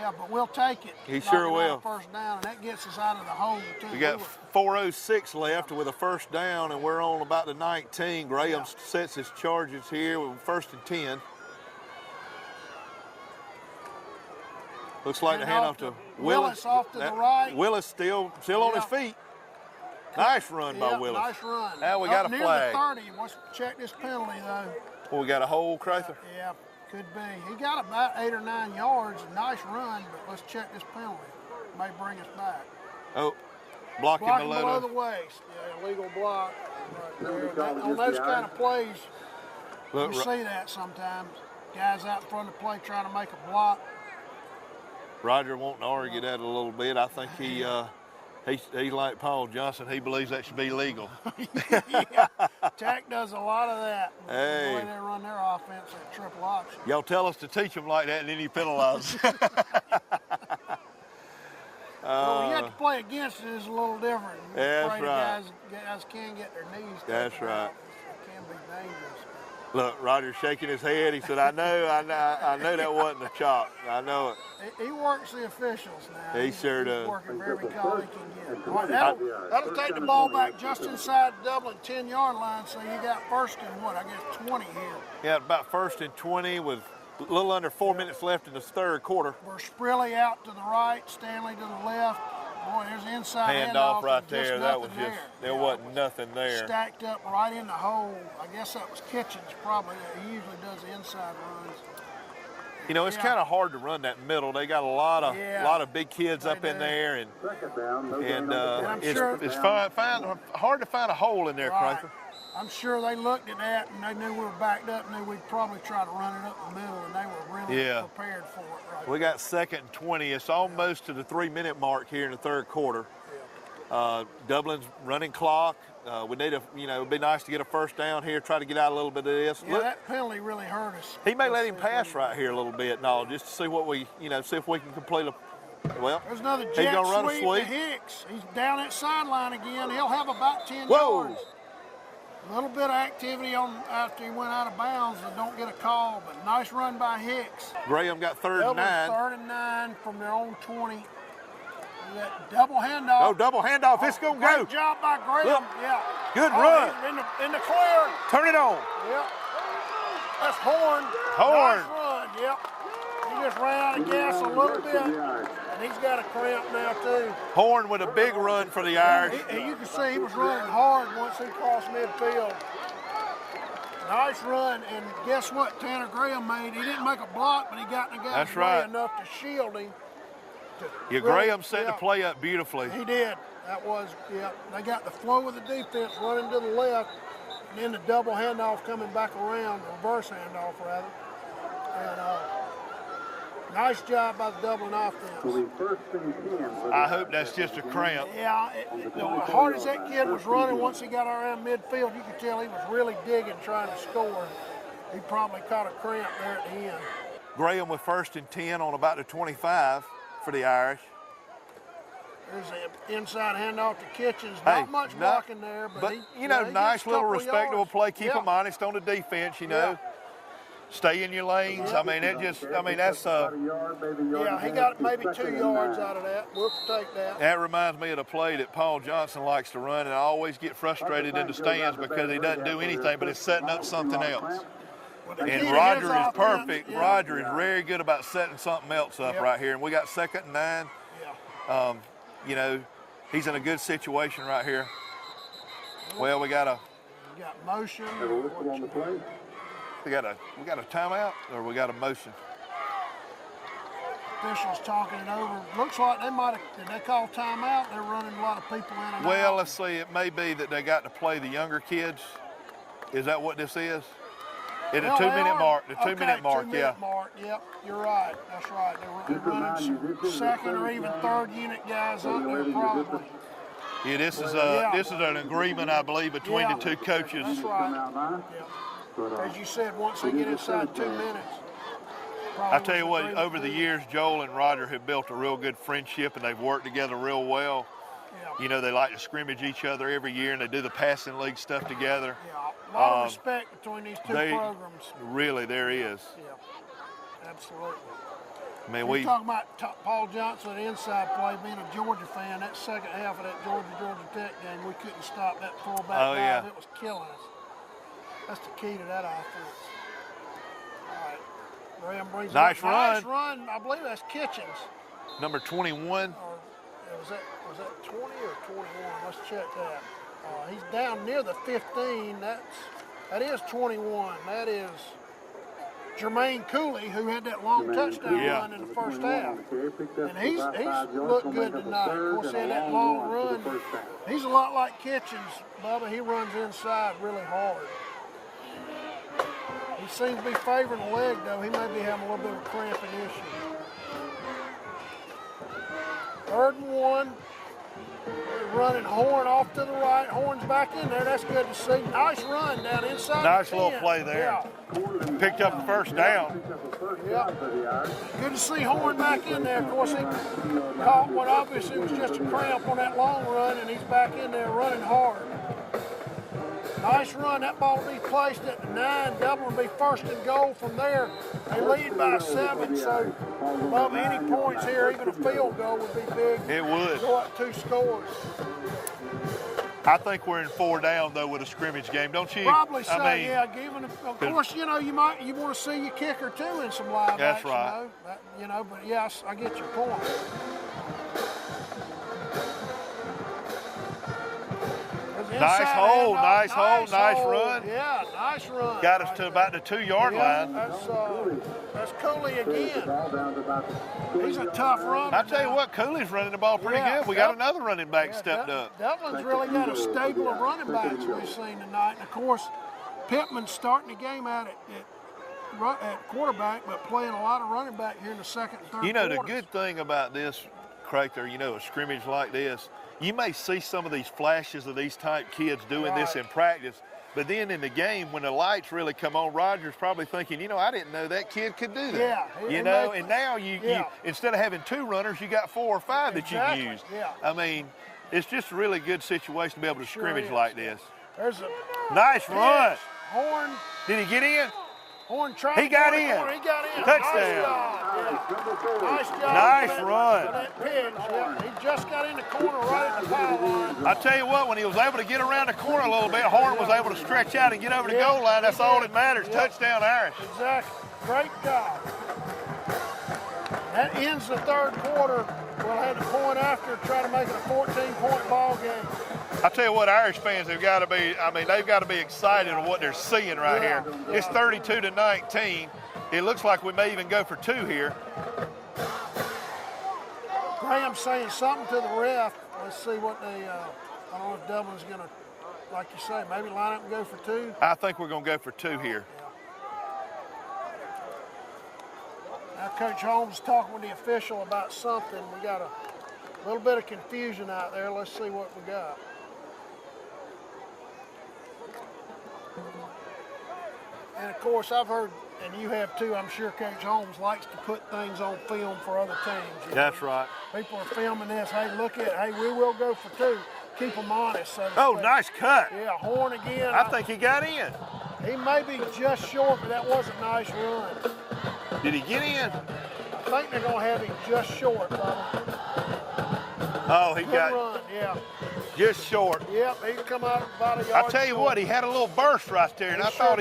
but we'll take it. He sure Knock it out will. First down, and that gets us out of the hole, too. We got 4:06 left with a first down, and we're on about the 19. Graham sets his charges here with 1st and 10. Looks like the handoff to Willis. Off to the right. Willis still on his feet. Nice run by Willis. Nice run. Now we got a near flag. the 30. Let's check this penalty, though. Well, we got a hold, Crather. Yeah, could be. He got about 8 or 9 yards. Nice run, but let's check this penalty. May bring us back. Oh, blocking below the waist. Yeah, illegal block right there. On those kind of plays, Look, you see that sometimes. Guys out in front of the play trying to make a block. Roger wanting to argue that a little bit. I think he's like Paul Johnson. He believes that should be legal. Yeah, Tech does a lot of that. Hey. The way they run their offense at triple option. Y'all tell us to teach them like that, and then you penalize. Well, when you have to play against it, it's a little different. That's Afraid right. Guys can get their knees. That's taken right. out. It can be dangerous. Look, Roger's shaking his head. He said, I know that wasn't a chop. I know it. He works the officials now. He sure does. He's working for every call he can get. All right, that'll take the ball back just inside the Dublin 10-yard line, so you got 1st and I guess 20 here. Yeah, about 1st and 20 with a little under 4 minutes left in the 3rd quarter. We're Sprilly out to the right, Stanley to the left. Boy, there's the inside Handoff right and there. That was just, there wasn't nothing there. Stacked up right in the hole. I guess that was Kitchens probably. He usually does the inside runs. You know, it's kind of hard to run that middle. They got a lot of big kids up in there, and it's hard to find a hole in there, Right. Crather. I'm sure they looked at that and they knew we were backed up and knew we'd probably try to run it up the middle, and they were really prepared for it. Right. We got 2nd and 20. It's almost to the 3-minute mark here in the 3rd quarter. Dublin's running clock. We need it'd be nice to get a first down here, try to get out a little bit of this. Yeah, that penalty really hurt us. He may let him pass right here a little bit, just to see what see if we can complete a. Well, there's another he's jet gonna run a sweep sweep. to Hicks. He's down that sideline again. He'll have about 10 Whoa. yards. A little bit of activity after he went out of bounds and don't get a call, but nice run by Hicks. Graham got 3rd and 9. 3rd and 9 from their own 20. That double handoff. Oh, double handoff. It's going to go. Great job by Graham. Look. Yeah. Good run. He's in the clear. Turn it on. Yep. That's Horn. Horn. Nice run. Yep. He just ran out of gas a little bit, and he's got a cramp now too. Horn with a big run for the Irish. You can see he was running hard once he crossed midfield. Nice run, and guess what Tanner Graham made? He didn't make a block, but he got in the guy's way enough to shield him. Graham set the play up beautifully. He did. That was, they got the flow of the defense running to the left, and then the double handoff coming back around, reverse handoff rather. And nice job by the Dublin offense. I hope that's just a cramp. Yeah, as hard as that kid was running once he got around midfield, you could tell he was really digging trying to score. He probably caught a cramp there at the end. Graham with 1st and 10 on about the 25 for the Irish. There's an inside handoff to Kitchens. Not much blocking there, but you know, nice little respectable play. Keep them honest on the defense, you know. Stay in your lanes. I mean, that's yeah, he got maybe 2 yards out of that. We'll take that. That reminds me of the play that Paul Johnson likes to run, and I always get frustrated in the stands because he doesn't do anything, but it's setting up something else. And Roger is perfect. Roger is very good about setting something else up right here. And we got 2nd and 9. You know, he's in a good situation right here. Well, we got motion. We got a timeout, or we got a motion? Officials talking it over. Looks like they might have. Did they call timeout? They're running a lot of people in and out. Well, let's see. It may be that they got to play the younger kids. Is that what this is? At the 2-minute mark. The 2-minute mark. 2-minute mark. Yep, you're right. That's right. They're running some 2nd or even 3rd unit guys up there probably. Yeah, this is an agreement, I believe, between the two coaches. That's right. As you said, once they get inside 2 minutes. I tell you what, over the years, Joel and Roger have built a real good friendship, and they've worked together real well. You know, they like to scrimmage each other every year, and they do the passing league stuff together. A lot of respect between these two programs. Really, there is. Yeah, absolutely. I mean, We're talking about Paul Johnson, the inside play, being a Georgia fan. That second half of that Georgia Tech game, we couldn't stop that fullback dive. It was killing us. That's the key to that offense. All right. Graham brings nice run. Nice run. I believe that's Kitchens. Number 21. Was that 20 or 21? Let's check that. He's down near the 15. That is 21. That is Jermaine Cooley, who had that long touchdown run in the first half. And he's looked good tonight. Of course, he had that long run. He's a lot like Kitchens, Bubba. He runs inside really hard. He seems to be favoring the leg, though. He may be having a little bit of a cramping issue. 3rd and 1. Running Horn off to the right. Horn's back in there. That's good to see. Nice run down inside. Nice little play there. Picked up the 1st down. Good to see Horn back in there. Of course, he caught what obviously was just a cramp on that long run, and he's back in there running hard. Nice run. That ball will be placed at the 9. Dublin will be 1st and goal from there. They lead by 7, so above any points here, even a field goal would be big. It would. Go up 2 scores. I think we're in 4 down, though, with a scrimmage game, don't you? Probably so, given, of course, you know, you want to see your kicker, too, in some live that's action. Right. But yes, I get your point. Nice hole, nice run. Yeah, nice run. Got us to about the 2-yard line. That's Cooley again. He's a tough runner. I tell you what, Cooley's running the ball pretty good. We got another running back stepped up. Dublin's really got a stable of running backs we've seen tonight. And of course, Pittman's starting the game out at quarterback, but playing a lot of running back here in the 2nd and 3rd You know, quarters. the good thing about this, Crater, you know, a scrimmage like this, you may see some of these flashes of these type kids doing this in practice, but then in the game, when the lights really come on, Roger's probably thinking, you know, I didn't know that kid could do that. Yeah. You know, and now you instead of having 2 runners, you got 4 or 5 that you can use. Yeah. I mean, it's just a really good situation to be able to scrimmage like this. There's a nice run. Horn. Did he get in? Horn tried. He got in. He got in. Touchdown. Nice job. Nice run. That pitch. Yeah. He just got in the corner right at the foul line. I tell you what, when he was able to get around the corner a little bit, Horn was able to stretch out and get over the goal line. That's all that matters. Touchdown, Irish. Exactly. Great job. That ends the 3rd quarter. We'll have the point after, try to make it a 14-point ball game. I tell you what, Irish fans have got to be, they've got to be excited of what they're seeing right here. It's 32-19. It looks like we may even go for 2 here. Graham's saying something to the ref. Let's see what they, I don't know if Dublin's going to, like you say, maybe line up and go for 2. I think we're going to go for 2 here. Now Coach Holmes is talking with the official about something. We got a little bit of confusion out there. Let's see what we got. And of course, I've heard, and you have too, I'm sure Coach Holmes likes to put things on film for other teams. That's right. People are filming this. Hey, look at it. Hey, we will go for two. Keep them honest. So Oh, nice cut. Yeah, horn again. I think he got in. He may be just short, but that was a nice run. Did he get in? I think they're going to have him just short, brother. Oh, he Good got run, yeah. just short. Yep, he come out about a yard. I tell you short. what, he had a little burst right there, and I thought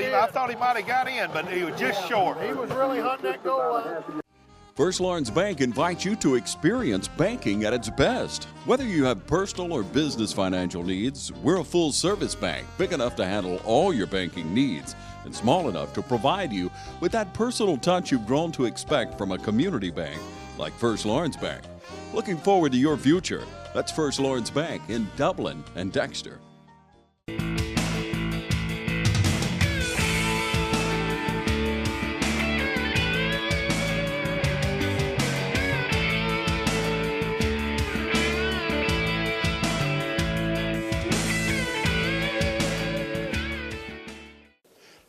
he might have got in, but he was just short. He was really hunting that goal line. First Lawrence Bank invites you to experience banking at its best. Whether you have personal or business financial needs, we're a full-service bank, big enough to handle all your banking needs and small enough to provide you with that personal touch you've grown to expect from a community bank like First Lawrence Bank. Looking forward to your future. That's First Lawrence Bank in Dublin and Dexter.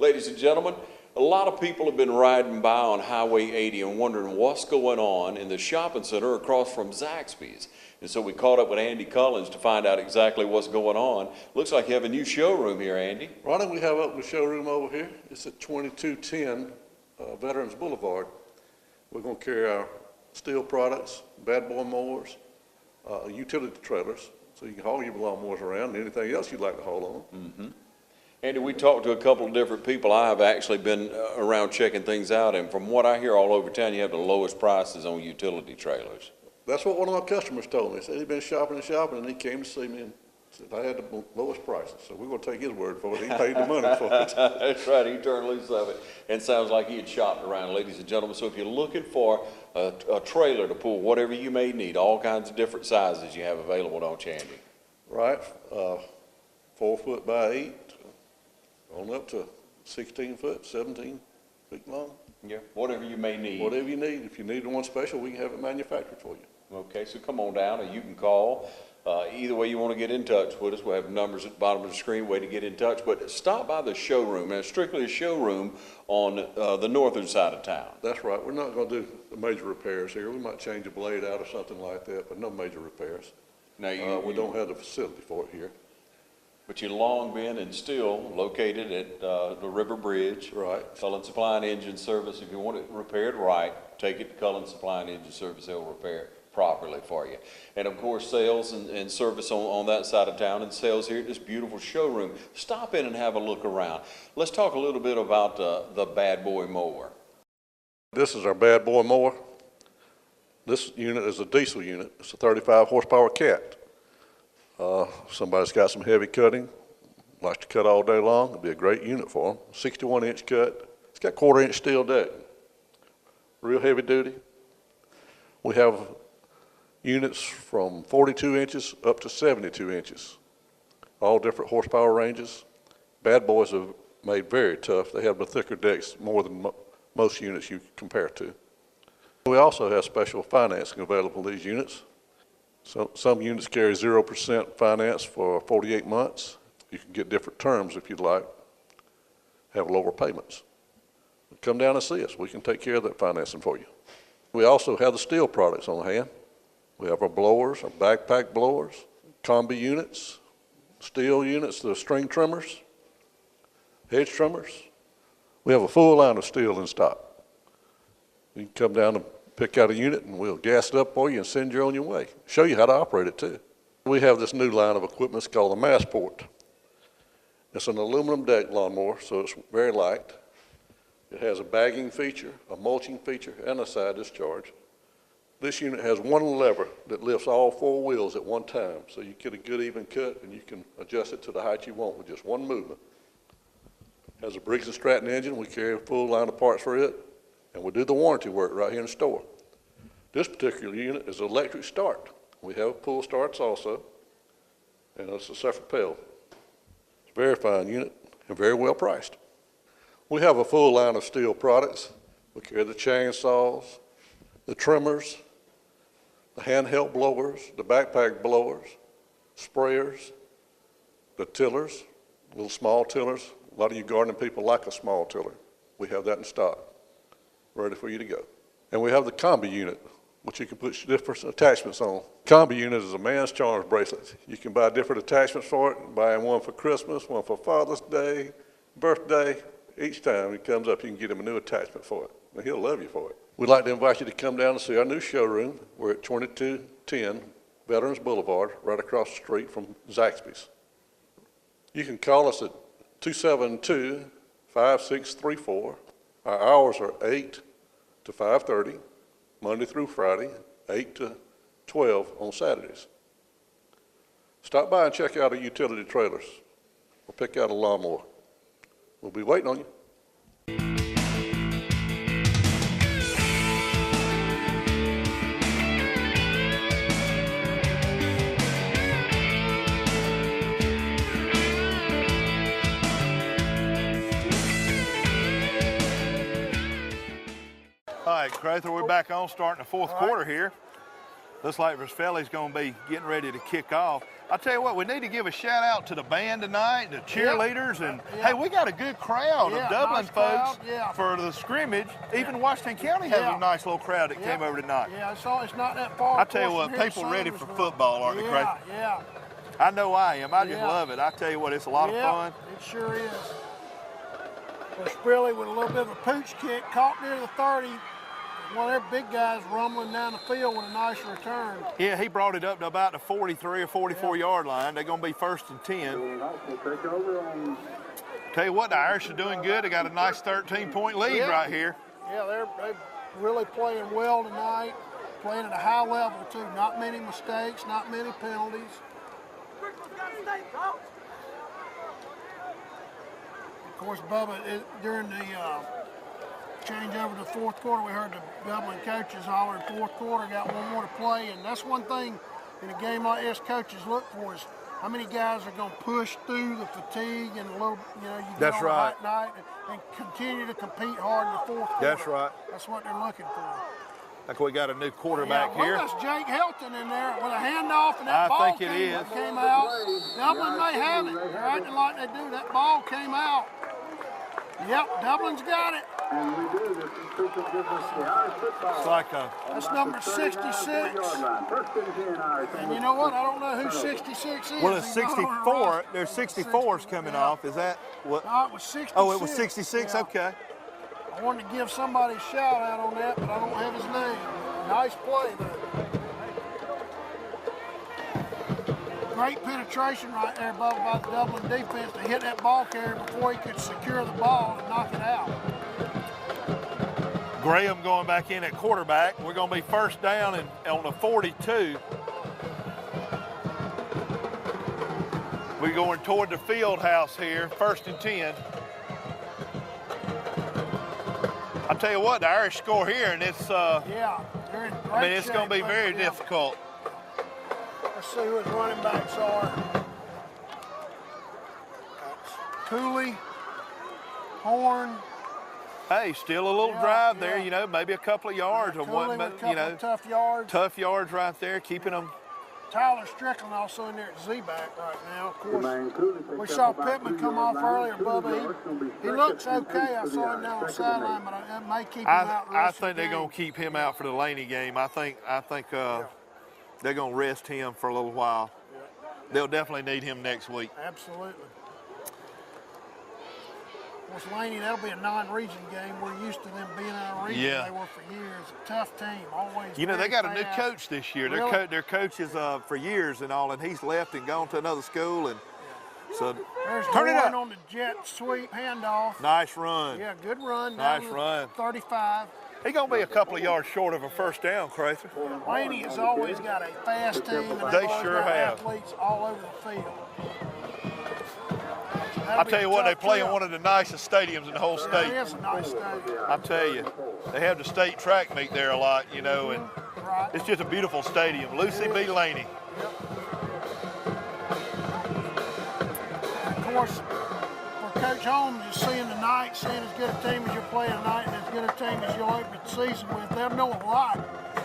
Ladies and gentlemen, a lot of people have been riding by on Highway 80 and wondering what's going on in the shopping center across from Zaxby's. And so we caught up with Andy Collins to find out exactly what's going on. Looks like you have a new showroom here, Andy. Ronnie, we have up the showroom over here. It's at 2210 Veterans Boulevard. We're going to carry our steel products, bad boy mowers, utility trailers, so you can haul your lawnmowers around and anything else you'd like to haul on. Mm-hmm. Andy, we talked to a couple of different people. I have actually been around checking things out, and from what I hear all over town, you have the lowest prices on utility trailers. That's what one of my customers told me. He said he'd been shopping and shopping, and he came to see me and said I had the lowest prices. So we're going to take his word for it. He paid the money for it. That's right. He turned loose of it, and sounds like he had shopped around, ladies and gentlemen. So if you're looking for a trailer to pull whatever you may need, all kinds of different sizes you have available, don't you, Andy? Right. 4 foot by 8. On up to 16 foot, 17 feet long. Yeah, whatever you may need. Whatever you need. If you need one special, we can have it manufactured for you. Okay, so come on down, or you can call. Either way you want to get in touch with us, we'll have numbers at the bottom of the screen, way to get in touch. But stop by the showroom, and it's strictly a showroom on the northern side of town. That's right. We're not going to do the major repairs here. We might change a blade out or something like that, but no major repairs. Now we don't have the facility for it here. But you've long been and still located at the River Bridge. Right. Cullen Supply and Engine Service. If you want it repaired right, take it to Cullen Supply and Engine Service. They'll repair it properly for you. And of course, sales and service on that side of town, and sales here at this beautiful showroom. Stop in and have a look around. Let's talk a little bit about the Bad Boy mower. This is our Bad Boy mower. This unit is a diesel unit. It's a 35 horsepower cat. Somebody's got some heavy cutting, likes to cut all day long, it'd be a great unit for them. 61-inch cut. It's got 1/4-inch steel deck. Real heavy duty. We have units from 42 inches up to 72 inches. All different horsepower ranges. Bad Boys are made very tough. They have the thicker decks more than most units you compare to. We also have special financing available for these units. So some units carry 0% finance for 48 months. You can get different terms if you'd like, have lower payments. Come down and see us. We can take care of that financing for you. We also have the steel products on hand. We have our blowers, our backpack blowers, combi units, steel units, the string trimmers, hedge trimmers. We have a full line of steel in stock. You can come down and pick out a unit and we'll gas it up for you and send you on your way. Show you how to operate it too. We have this new line of equipment. It's called the Massport. It's an aluminum deck lawnmower, so it's very light. It has a bagging feature, a mulching feature, and a side discharge. This unit has one lever that lifts all 4 wheels at one time, so you get a good even cut and you can adjust it to the height you want with just one movement. It has a Briggs & Stratton engine. We carry a full line of parts for it. And we do the warranty work right here in the store. This particular unit is electric start. We have pull starts also, and it's a separate pedal. It's a very fine unit and very well priced. We have a full line of steel products. We carry the chainsaws, the trimmers, the handheld blowers, the backpack blowers, sprayers, the tillers, little small tillers, A lot of you gardening people like a small tiller. We have that in stock, ready for you to go. And we have the combi unit, which you can put different attachments on. Combi unit is a man's charms bracelet. You can buy different attachments for it, buying one for Christmas, one for Father's Day, birthday. Each time he comes up, you can get him a new attachment for it. And he'll love you for it. We'd like to invite you to come down and see our new showroom. We're at 2210 Veterans Boulevard, right across the street from Zaxby's. You can call us at 272-5634. Our hours are 8 to 5:30, Monday through Friday, 8 to 12 on Saturdays. Stop by and check out our utility trailers or pick out a lawnmower. We'll be waiting on you. All right, Crather, we're back on starting the fourth quarter here. Looks like Vesfelli's going to be getting ready to kick off. I'll tell you what, we need to give a shout out to the band tonight, the cheerleaders, and hey, we got a good crowd of Dublin folks for the scrimmage. Even Washington County has a nice little crowd that came over tonight. Yeah, it's not that far. I tell you what, people ready for football, aren't they, Crather? Yeah. I know I am. I just love it. I tell you what, it's a lot of fun. It sure is. Well, Sprilly with a little bit of a pooch kick, caught near the 30. One of their big guys rumbling down the field with a nice return. Yeah, he brought it up to about the 43 or 44-yard line. They're going to be 1st and 10. Tell you what, the Irish are doing good. They got a nice 13-point lead right here. Yeah, they're really playing well tonight, playing at a high level, too. Not many mistakes, not many penalties. Of course, Bubba, during the change over to the fourth quarter, we heard the Dublin coaches holler fourth quarter, got one more to play, and that's one thing in a game like this coaches look for is how many guys are going to push through the fatigue and a little, you get on a hot night and continue to compete hard in the fourth quarter. That's right. That's what they're looking for. Like we got a new quarterback here. That's Jake Helton in there with a handoff, and that ball came out. Dublin may have it. They're acting like they do. That ball came out. Yep, Dublin's got it. It's like that's number 66. And you know what? I don't know who 66 is. Well, it's 64. There's 64s coming off. Is that what? No, it was 66. Oh, it was 66? Yeah. Okay. I wanted to give somebody a shout out on that, but I don't have his name. Nice play, though. Great penetration right there, Bubba, by the Dublin defense to hit that ball carrier before he could secure the ball and knock it out. Graham going back in at quarterback. We're going to be 1st down and on the 42. We're going toward the field house here, 1st and 10. I'll tell you what, the Irish score here, and it's they're in great it's going to be very difficult. Let's see who his running backs are. Cooley, Horn. Hey, still a little drive there, maybe a couple of yards or Cooley one, with a couple of tough yards. Tough yards right there, keeping them. Tyler Strickland also in there at Z-back right now. Of course, we saw Pittman come off earlier, Bubba. He looks okay. I saw him down on the sideline, but it may keep him out. I think they're going to keep him out for the Laney game. I think they're going to rest him for a little while. They'll definitely need him next week. Absolutely. Of course, Laney, that'll be a non-region game. We're used to them being in a region. Yeah. They were for years. A tough team, always. They got a new coach this year. Really? Their coach is for years and all, and he's left and gone to another school. And so there's turn it up on the jet sweep handoff. Nice run. Yeah, good run. Nice run. 35. He's going to be a couple of yards short of a 1st down, Crather. Laney has always got a fast team, and they sure have athletes all over the field. I'll tell you what, they play in one of the nicest stadiums in the whole state. It is a nice stadium. I'll tell you, they have the state track meet there a lot, and it's just a beautiful stadium. Lucy B. Laney. Of course, for Coach Holmes, you're seeing tonight, seeing as good a team as you're playing tonight and as good a team as you'll open the season with. They'll know a lot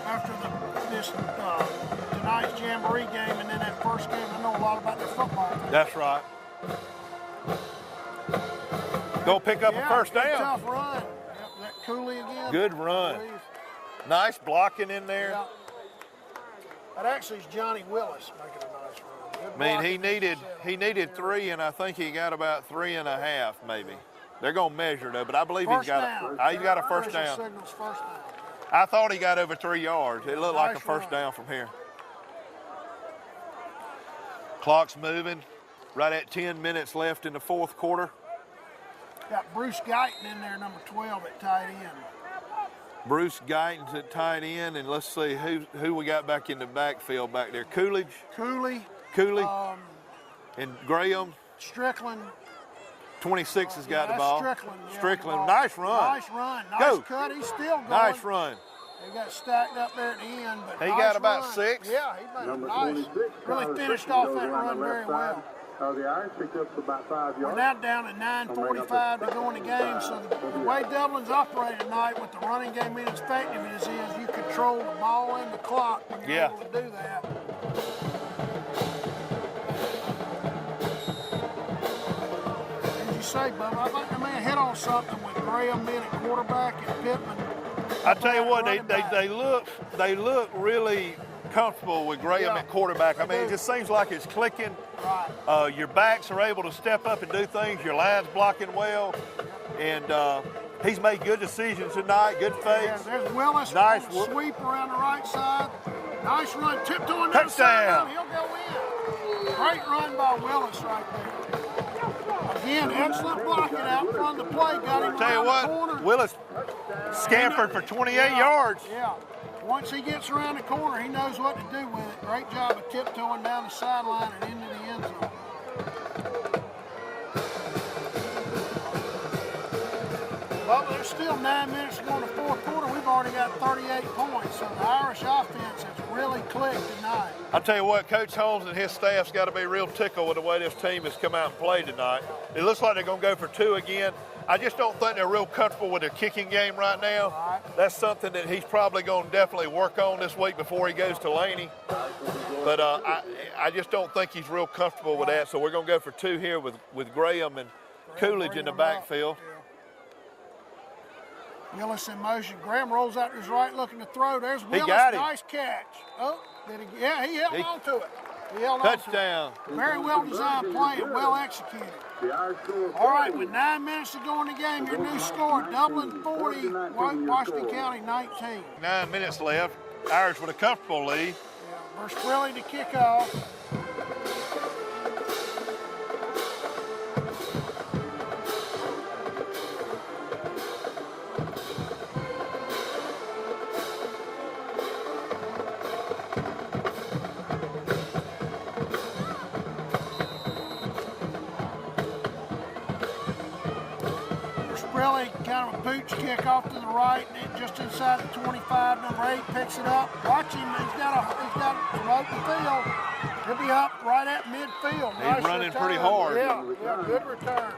after tonight's Jamboree game and then that first game. They know a lot about their football team. That's right. Gonna pick up a first good down. Tough run. Yep, that Cooley again. Good run. Nice blocking in there. Yeah. That actually is Johnny Willis making a nice run. Good I mean, blocking, he needed 3, and I think he got about 3.5 maybe. They're gonna measure though, but I believe he's got a first down. Signals first down. I thought he got over 3 yards. It looked like a Nice first run. down from here. Clock's moving. Right at 10 minutes left in the fourth quarter. Got Bruce Guyton in there, number 12 at tight end. Bruce Guyton's at tight end, and let's see who we got back in the backfield back there. Cooley, and Graham. Strickland. 26 has got the That's ball. Strickland. Yeah, Strickland, the ball. nice run. Nice run. Nice Go. cut. He's still going. Nice run. He got stacked up there at the end. But He nice got about run. 6. Yeah, he made a Number nice. 26, Really finished off that run very well. The Irish picked up about 5 yards. We're now down at 9:45 to go in the game. So the way Dublin's operating tonight with the running game and its effectiveness is you control the ball and the clock when you're able to do that. As you say, Bubba, I think they may have hit on something with Graham being at quarterback and Pittman. I tell you what, they look really comfortable with Graham at quarterback. I mean, it just seems like it's clicking. Your backs are able to step up and do things. Your line's blocking well, and he's made good decisions tonight. Good fakes. Yeah, there's Willis. Nice Sweep around the right side. Nice run. Tiptoeing down the touchdown. sideline. He'll go in. Great run by Willis right there. Again, excellent blocking out front of the play. Got him Tell you around what, the corner. Willis scampered for 28 yards. Yeah. Once he gets around the corner, he knows what to do with it. Great job of tiptoeing down the sideline and into the end zone. Well, there's still 9 minutes to go in the fourth quarter. We've already got 38 points, so the Irish offense has really clicked tonight. I'll tell you what, Coach Holmes and his staff's got to be real tickled with the way this team has come out and played tonight. It looks like they're going to go for 2 again. I just don't think they're real comfortable with their kicking game right now. That's something that he's probably going to definitely work on this week before he goes to Laney. But I just don't think he's real comfortable with that. So we're going to go for 2 here with Graham and Coolidge in the backfield. Willis in motion. Graham rolls out to his right looking to throw. There's Willis. He got him. Nice catch. Oh, did he? Yeah, he held on to it. He held Touchdown. on to it. Very well designed play and well executed. All right, with 9 minutes to go in the game, your new score, Dublin 40, Washington County 19. 9 minutes left. Irish with a comfortable lead. Versprelli to kick off. Kind of a pooch kick off to the right, and just inside the 25. Number 8 picks it up. Watch him. He's got some open field. He'll be up right at midfield. He's running return. pretty hard. Yeah, good return.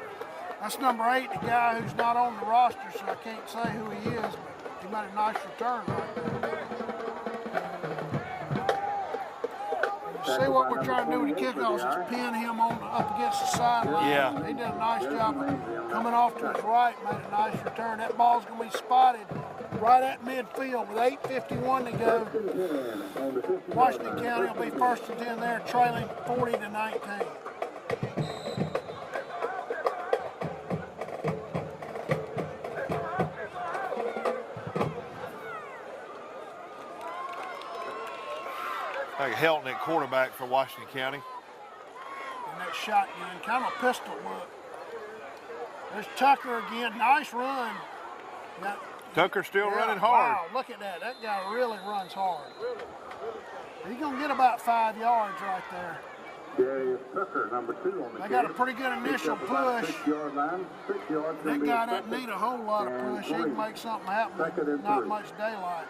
That's number 8, the guy who's not on the roster, so I can't say who he is, but he made a nice return right there. See what we're trying to do with the kickoffs is pin him up against the sideline. Yeah. He did a nice job of coming off to his right, made a nice return. That ball's going to be spotted right at midfield with 8:51 to go. Washington County will be first and 10 there, trailing 40-19. Like Helton at quarterback for Washington County. And that shotgun, kind of a pistol look. There's Tucker again, nice run. Tucker still running hard. Wow, look at that. That guy really runs hard. He's going to get about 5 yards right there. Darius Tucker, number 2 on the They got a pretty good initial push. 6 yard line. 6 yards. That guy doesn't need a whole lot of push. He can make something happen with not much daylight.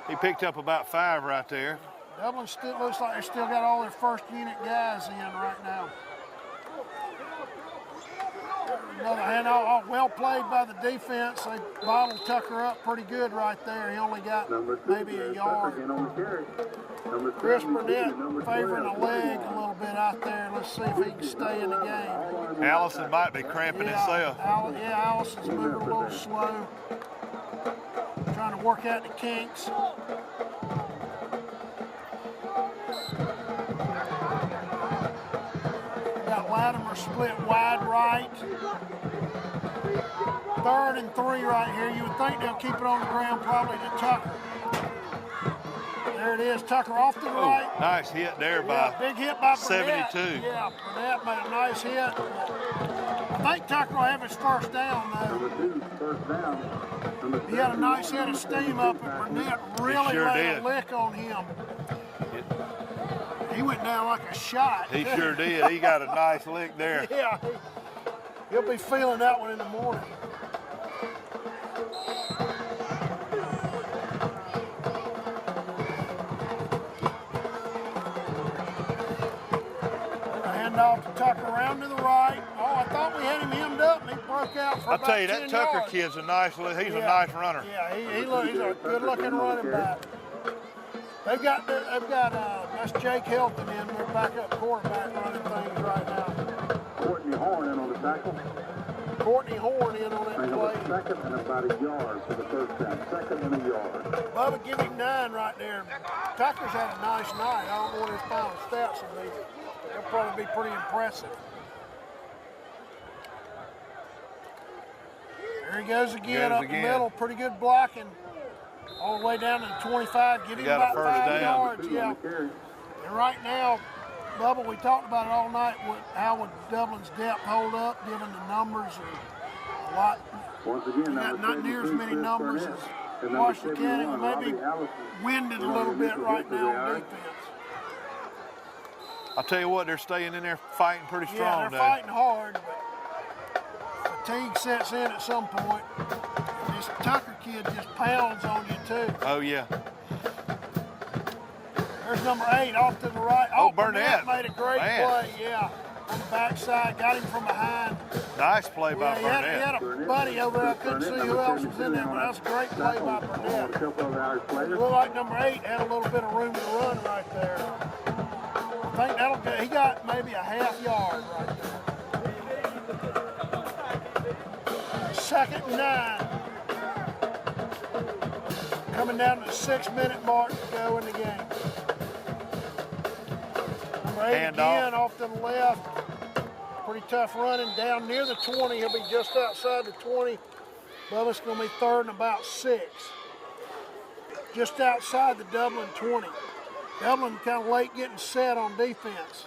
He picked up about 5 right there. Dublin still looks like they still got all their first unit guys in right now. Another handoff, well played by the defense. They bottled Tucker up pretty good right there. He only got maybe a yard. Chris Burnett favoring the leg a little bit out there. Let's see if he can stay in the game. Allison might be cramping himself. Allison's moving a little slow. Trying to work out the kinks. Got Latimer split wide right. 3rd and 3 right here. You would think they'll keep it on the ground probably to Tucker. There it is, Tucker off to the right. Nice hit there by big hit by Burnett. 72. Yeah, Burnett made a nice hit. I think Tucker will have his first down though. He had a nice head of steam up, and Burnett really laid a lick on him. He went down like a shot. He sure did. He got a nice lick there. Yeah, he'll be feeling that one in the morning. Off to Tucker around to the right. Oh, I thought we had him hemmed up, and he broke out for I'll about tell you, 10 that Tucker yards. kid's a nice runner. Yeah, he's a good-looking running back. They've got that's Jake Hilton in their backup quarterback running things right now. Courtney Horn in on the tackle. Courtney Horn in on that play. Second and about a yard for the first down. 2nd and a yard. Bubba, give him 9 right there. Tucker's had a nice night. I don't know what his final stats will be. They'll probably be pretty impressive. There he goes again up the middle. Pretty good blocking. All the way down to the 25. Give him about 5 yards. Yeah. And right now, Bubba, we talked about it all night. How would Dublin's depth hold up, given the numbers are a lot. We got not near as many numbers as Washington County. We may be winded a little bit right now on defense. I'll tell you what, they're staying in there fighting pretty strong. Yeah, they're fighting hard, but fatigue sets in at some point. And this Tucker kid just pounds on you too. Oh yeah. There's number 8 off to the right. Oh, Burnett made a great play, yeah. On the backside, got him from behind. Nice play by Burnett. He had a buddy over there. I couldn't see who else was in there, but that's a great play by Burnett. It looked like number 8 had a little bit of room to run right there. I think that'll get, he got maybe a half yard right there. 2nd and 9. Coming down to the 6-minute mark to go in the game. Number 8 again off to the left. Pretty tough running down near the 20. He'll be just outside the 20. Bubba's going to be 3rd and about 6. Just outside the Dublin 20. Dublin kind of late getting set on defense.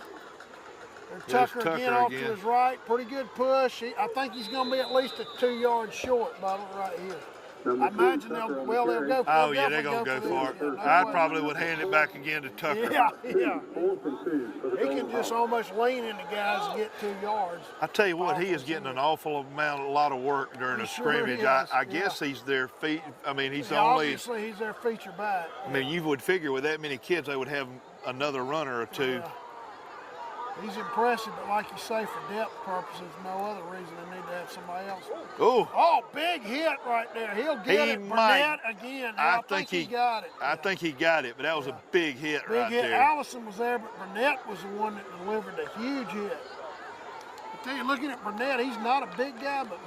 There's Tucker again off to his right. Pretty good push. I think he's going to be at least a 2 yards short, Bubba, right here. I imagine they'll go for it. Oh, yeah, they're going to go for it. I probably would hand it back again to Tucker. Yeah. He can just almost lean into guys and get 2 yards. I tell you what, he is getting an awful lot of work during a scrimmage. I guess he's their feet. I mean, he's obviously he's their feature back. I mean, you would figure with that many kids, they would have another runner or two. Yeah. He's impressive, but like you say, for depth purposes, no other reason they need to have somebody else. Oh, big hit right there. He'll get it. Burnett again. I think he got it. I think he got it, but that was a big hit right there. Allison was there, but Burnett was the one that delivered a huge hit. I tell you, looking at Burnett, he's not a big guy, but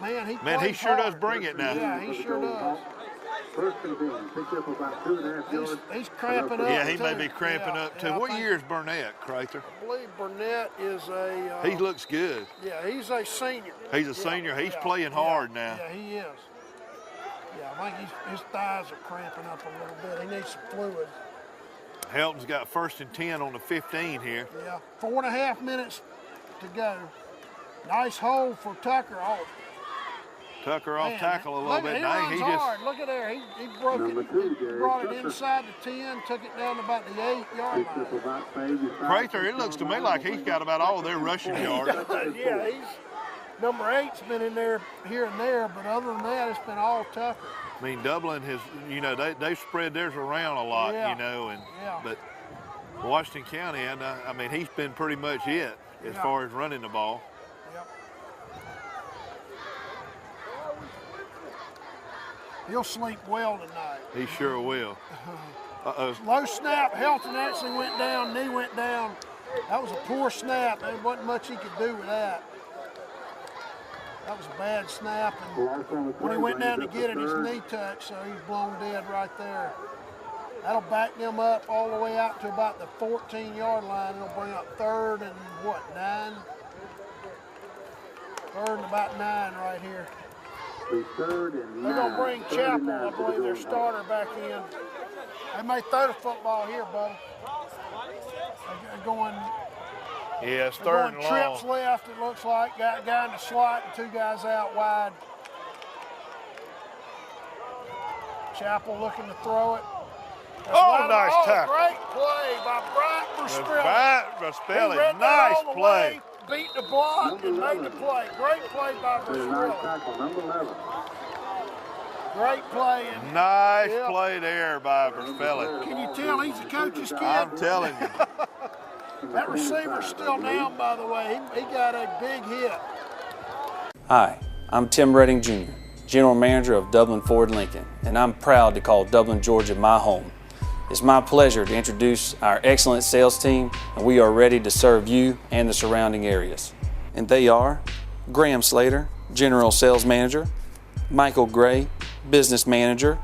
he sure does bring it now. Yeah, he sure does. He's cramping up. Yeah, he may be cramping up too. What year is Burnett, Crather? I believe Burnett is a. He looks good. Yeah, he's a senior. He's a senior. He's playing hard now. Yeah, he is. Yeah, I think his thighs are cramping up a little bit. He needs some fluid. Helton's got 1st and 10 on the 15 here. Yeah, 4.5 minutes to go. Nice hold for Tucker. Tucker off tackle a little bit. He runs hard. Look at there. He broke it. He brought it inside the 10, took it down to about the 8-yard line. Crather, it looks to me like he's got about all their rushing yards. Yeah, number 8's been in there here and there, but other than that, it's been all Tucker. I mean, Dublin has, they've spread theirs around a lot, but Washington County, I mean, he's been pretty much it as far as running the ball. He'll sleep well tonight. He sure will. Uh-oh. Low snap. Helton actually went down, knee went down. That was a poor snap. There wasn't much he could do with that. That was a bad snap. And when he went down to get it, his knee touched, so he's blown dead right there. That'll back them up all the way out to about the 14-yard line. It'll bring up 3rd and what, 9? 3rd and about 9 right here. They're going to bring Chapel, I believe, their starter, back in. They may throw the football here, Bubba. They're going, yeah, it's 3rd and long. Trips left, it looks like. Got a guy in the slot and 2 guys out wide. Chapel looking to throw it. Nice tackle. Great play by Bryant Verspilli. Nice play. Beat the block and made the play. Great play by Verspilli. Great play. Nice play there by Verspilli. Can you tell he's a coach's kid? I'm telling you. That receiver's still down, by the way. He got a big hit. Hi, I'm Tim Redding Jr., General Manager of Dublin Ford Lincoln, and I'm proud to call Dublin, Georgia my home. It's my pleasure to introduce our excellent sales team, and we are ready to serve you and the surrounding areas. And they are Graham Slater, General Sales Manager, Michael Gray, Business Manager,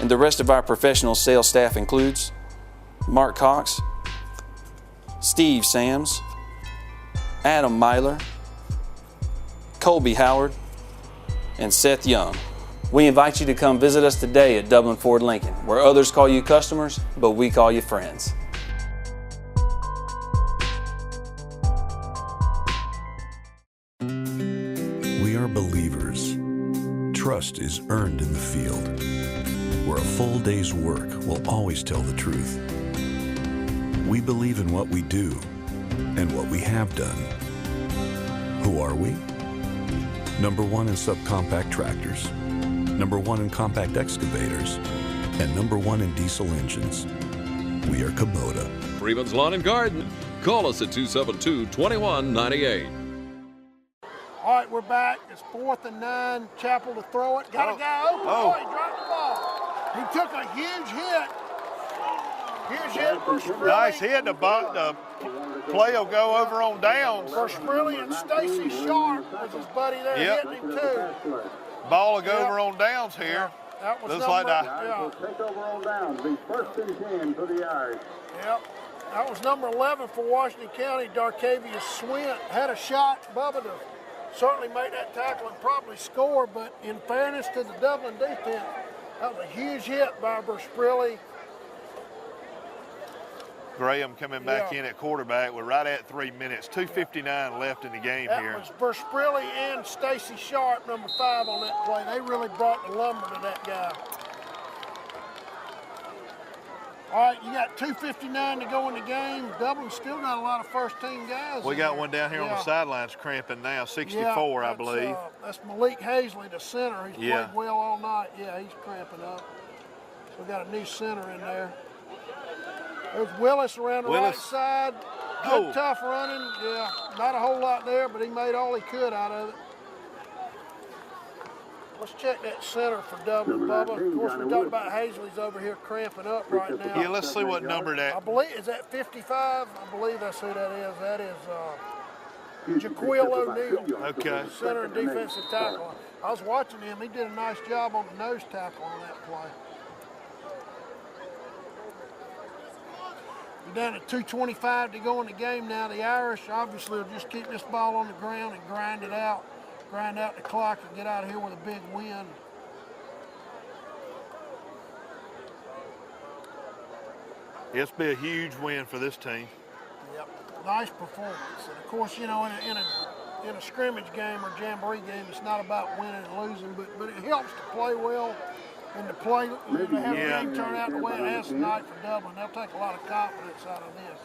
and the rest of our professional sales staff includes Mark Cox, Steve Sams, Adam Myler, Colby Howard, and Seth Young. We invite you to come visit us today at Dublin Ford Lincoln, where others call you customers, but we call you friends. We are believers. Trust is earned in the field, where a full day's work will always tell the truth. We believe in what we do and what we have done. Who are we? Number 1 in subcompact tractors, number 1 in compact excavators, and number 1 in diesel engines. We are Kubota. Freeman's Lawn and Garden. Call us at 272-2198. All right, we're back. It's 4th and 9. Chapel to throw it. Got a guy open. Oh, he dropped the ball. He took a huge hit. Huge hit for Sprilly. Nice hit. The play will go over on downs. For Sprilly and Stacy Sharp was his buddy there hitting him too. Ball will go over on downs here. That was looks like that. Take over on downs. Be 1st and 10 for the Irish. Yep. That was number 11 for Washington County. Darkavius Swint had a shot. Bubba to certainly make that tackle and probably score, but in fairness to the Dublin defense, that was a huge hit by Versprilli. Graham coming back in at quarterback. We're right at 3 minutes. 2:59 left in the game here. That was Versprilli and Stacy Sharp, number 5 on that play. They really brought the lumber to that guy. All right, you got 2:59 to go in the game. Dublin still got a lot of first-team guys. We got one down here on the sidelines cramping now, 64, I believe. That's Malik Hazley, the center. He's played well all night. Yeah, he's cramping up. So we got a new center in there. There's Willis around the right side. Good, tough running. Yeah, not a whole lot there, but he made all he could out of it. Let's check that center for Dublin, Bubba. Of course, we talked about Hazley's over here cramping up right now. Yeah, let's see what number that. I believe, is that 55? I believe that's who that is. That is Jaquil O'Neal. Okay. Center and defensive tackle. I was watching him. He did a nice job on the nose tackle on that play. We're down at 2:25 to go in the game now. The Irish obviously will just keep this ball on the ground and grind it out. Grind out the clock and get out of here with a big win. It's be a huge win for this team. Yep, nice performance. And of course, you know, in a scrimmage game or jamboree game, it's not about winning and losing, but it helps to play well and to play. To have the game turn out the way it has tonight for Dublin. They'll take a lot of confidence out of this.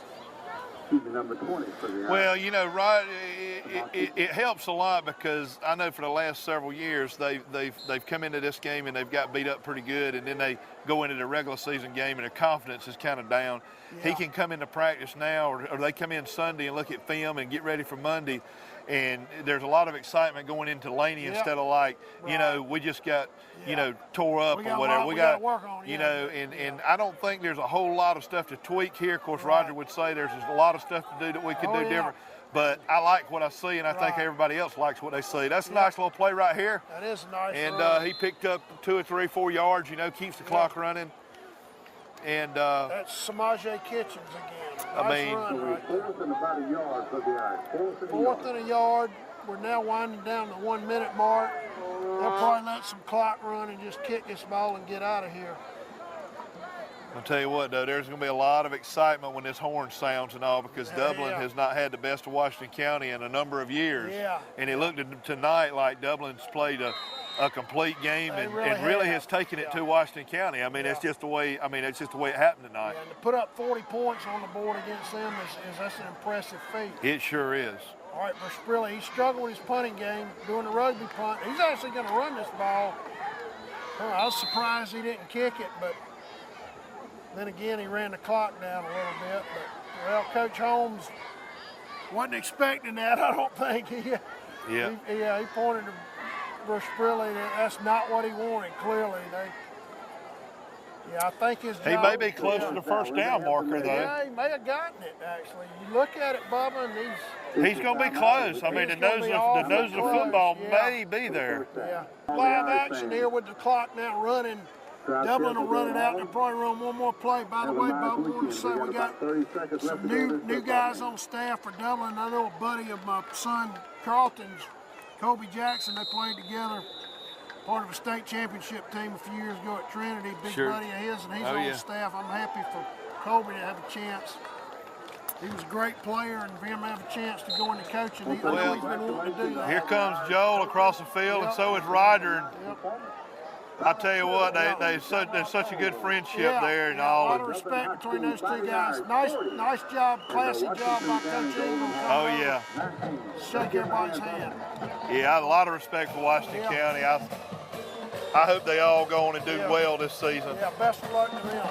Number 20 for the well, you know, right, it helps a lot because I know for the last several years they've come into this game and they've got beat up pretty good, and then go into the regular season game and their confidence is kind of down. Yeah. He can come into practice now, or they come in Sunday and look at film and get ready for Monday. And there's a lot of excitement going into Laney instead of like, you know, we just got, you know, tore up or whatever. We got to work on, you know, and I don't think there's a whole lot of stuff to tweak here. Of course, Roger would say there's a lot of stuff to do that we could do different. But I like what I see, and I think everybody else likes what they see. That's a nice little play right here. That is a nice And he picked up 2 or 3, 4 yards, you know, keeps the clock running. And that's Samaje Kitchens again. I mean, run, Fourth and about a yard for the Irish. Fourth and a yard. We're now winding down the 1 minute mark. They'll probably let some clock run and just kick this ball and get out of here. I'll tell you what, though, there's going to be a lot of excitement when this horn sounds and all, because Dublin has not had the best of Washington County in a number of years. Yeah. And it looked tonight like Dublin's played a complete game and really has taken it to Washington County. I mean, it's just the way. I mean, it's just the way it happened tonight. And to put up 40 points on the board against them is that's an impressive feat. It sure is. All right, Versprilli, he struggled with his punting game, doing the rugby punt. He's actually going to run this ball. I was surprised he didn't kick it, but then again, he ran the clock down a little bit. But, well, Coach Holmes wasn't expecting that, I don't think. He pointed to Versprilli that that's not what he wanted, clearly. I think his job. He may be close to the first down marker, though. Yeah, he may have gotten it, actually. You look at it, Bubba, and he's going to be close. I mean, the nose of the football may be there. Yeah. Live action here with the clock now running. Dublin will run it out. They'll probably run one more play. By the way, Bubba, I want to say we got some new guys on staff for Dublin. I know a buddy of my son, Carlton's, Kobe Jackson. They played together, part of a state championship team a few years ago at Trinity. Big buddy of his, and he's on staff. I'm happy for Kobe to have a chance. He was a great player, and for him to have a chance to go into coaching, I know he's been wanting to do that. Here comes Joel across the field, and so is Roger. I tell you what, there's such a good friendship there and all. A lot of respect between those two guys. Nice job, classy job by Coach Ingram. Oh, yeah. Shake everybody's hand. Yeah, I have a lot of respect for Washington County. I hope they all go on and do well this season. Yeah, best of luck to them.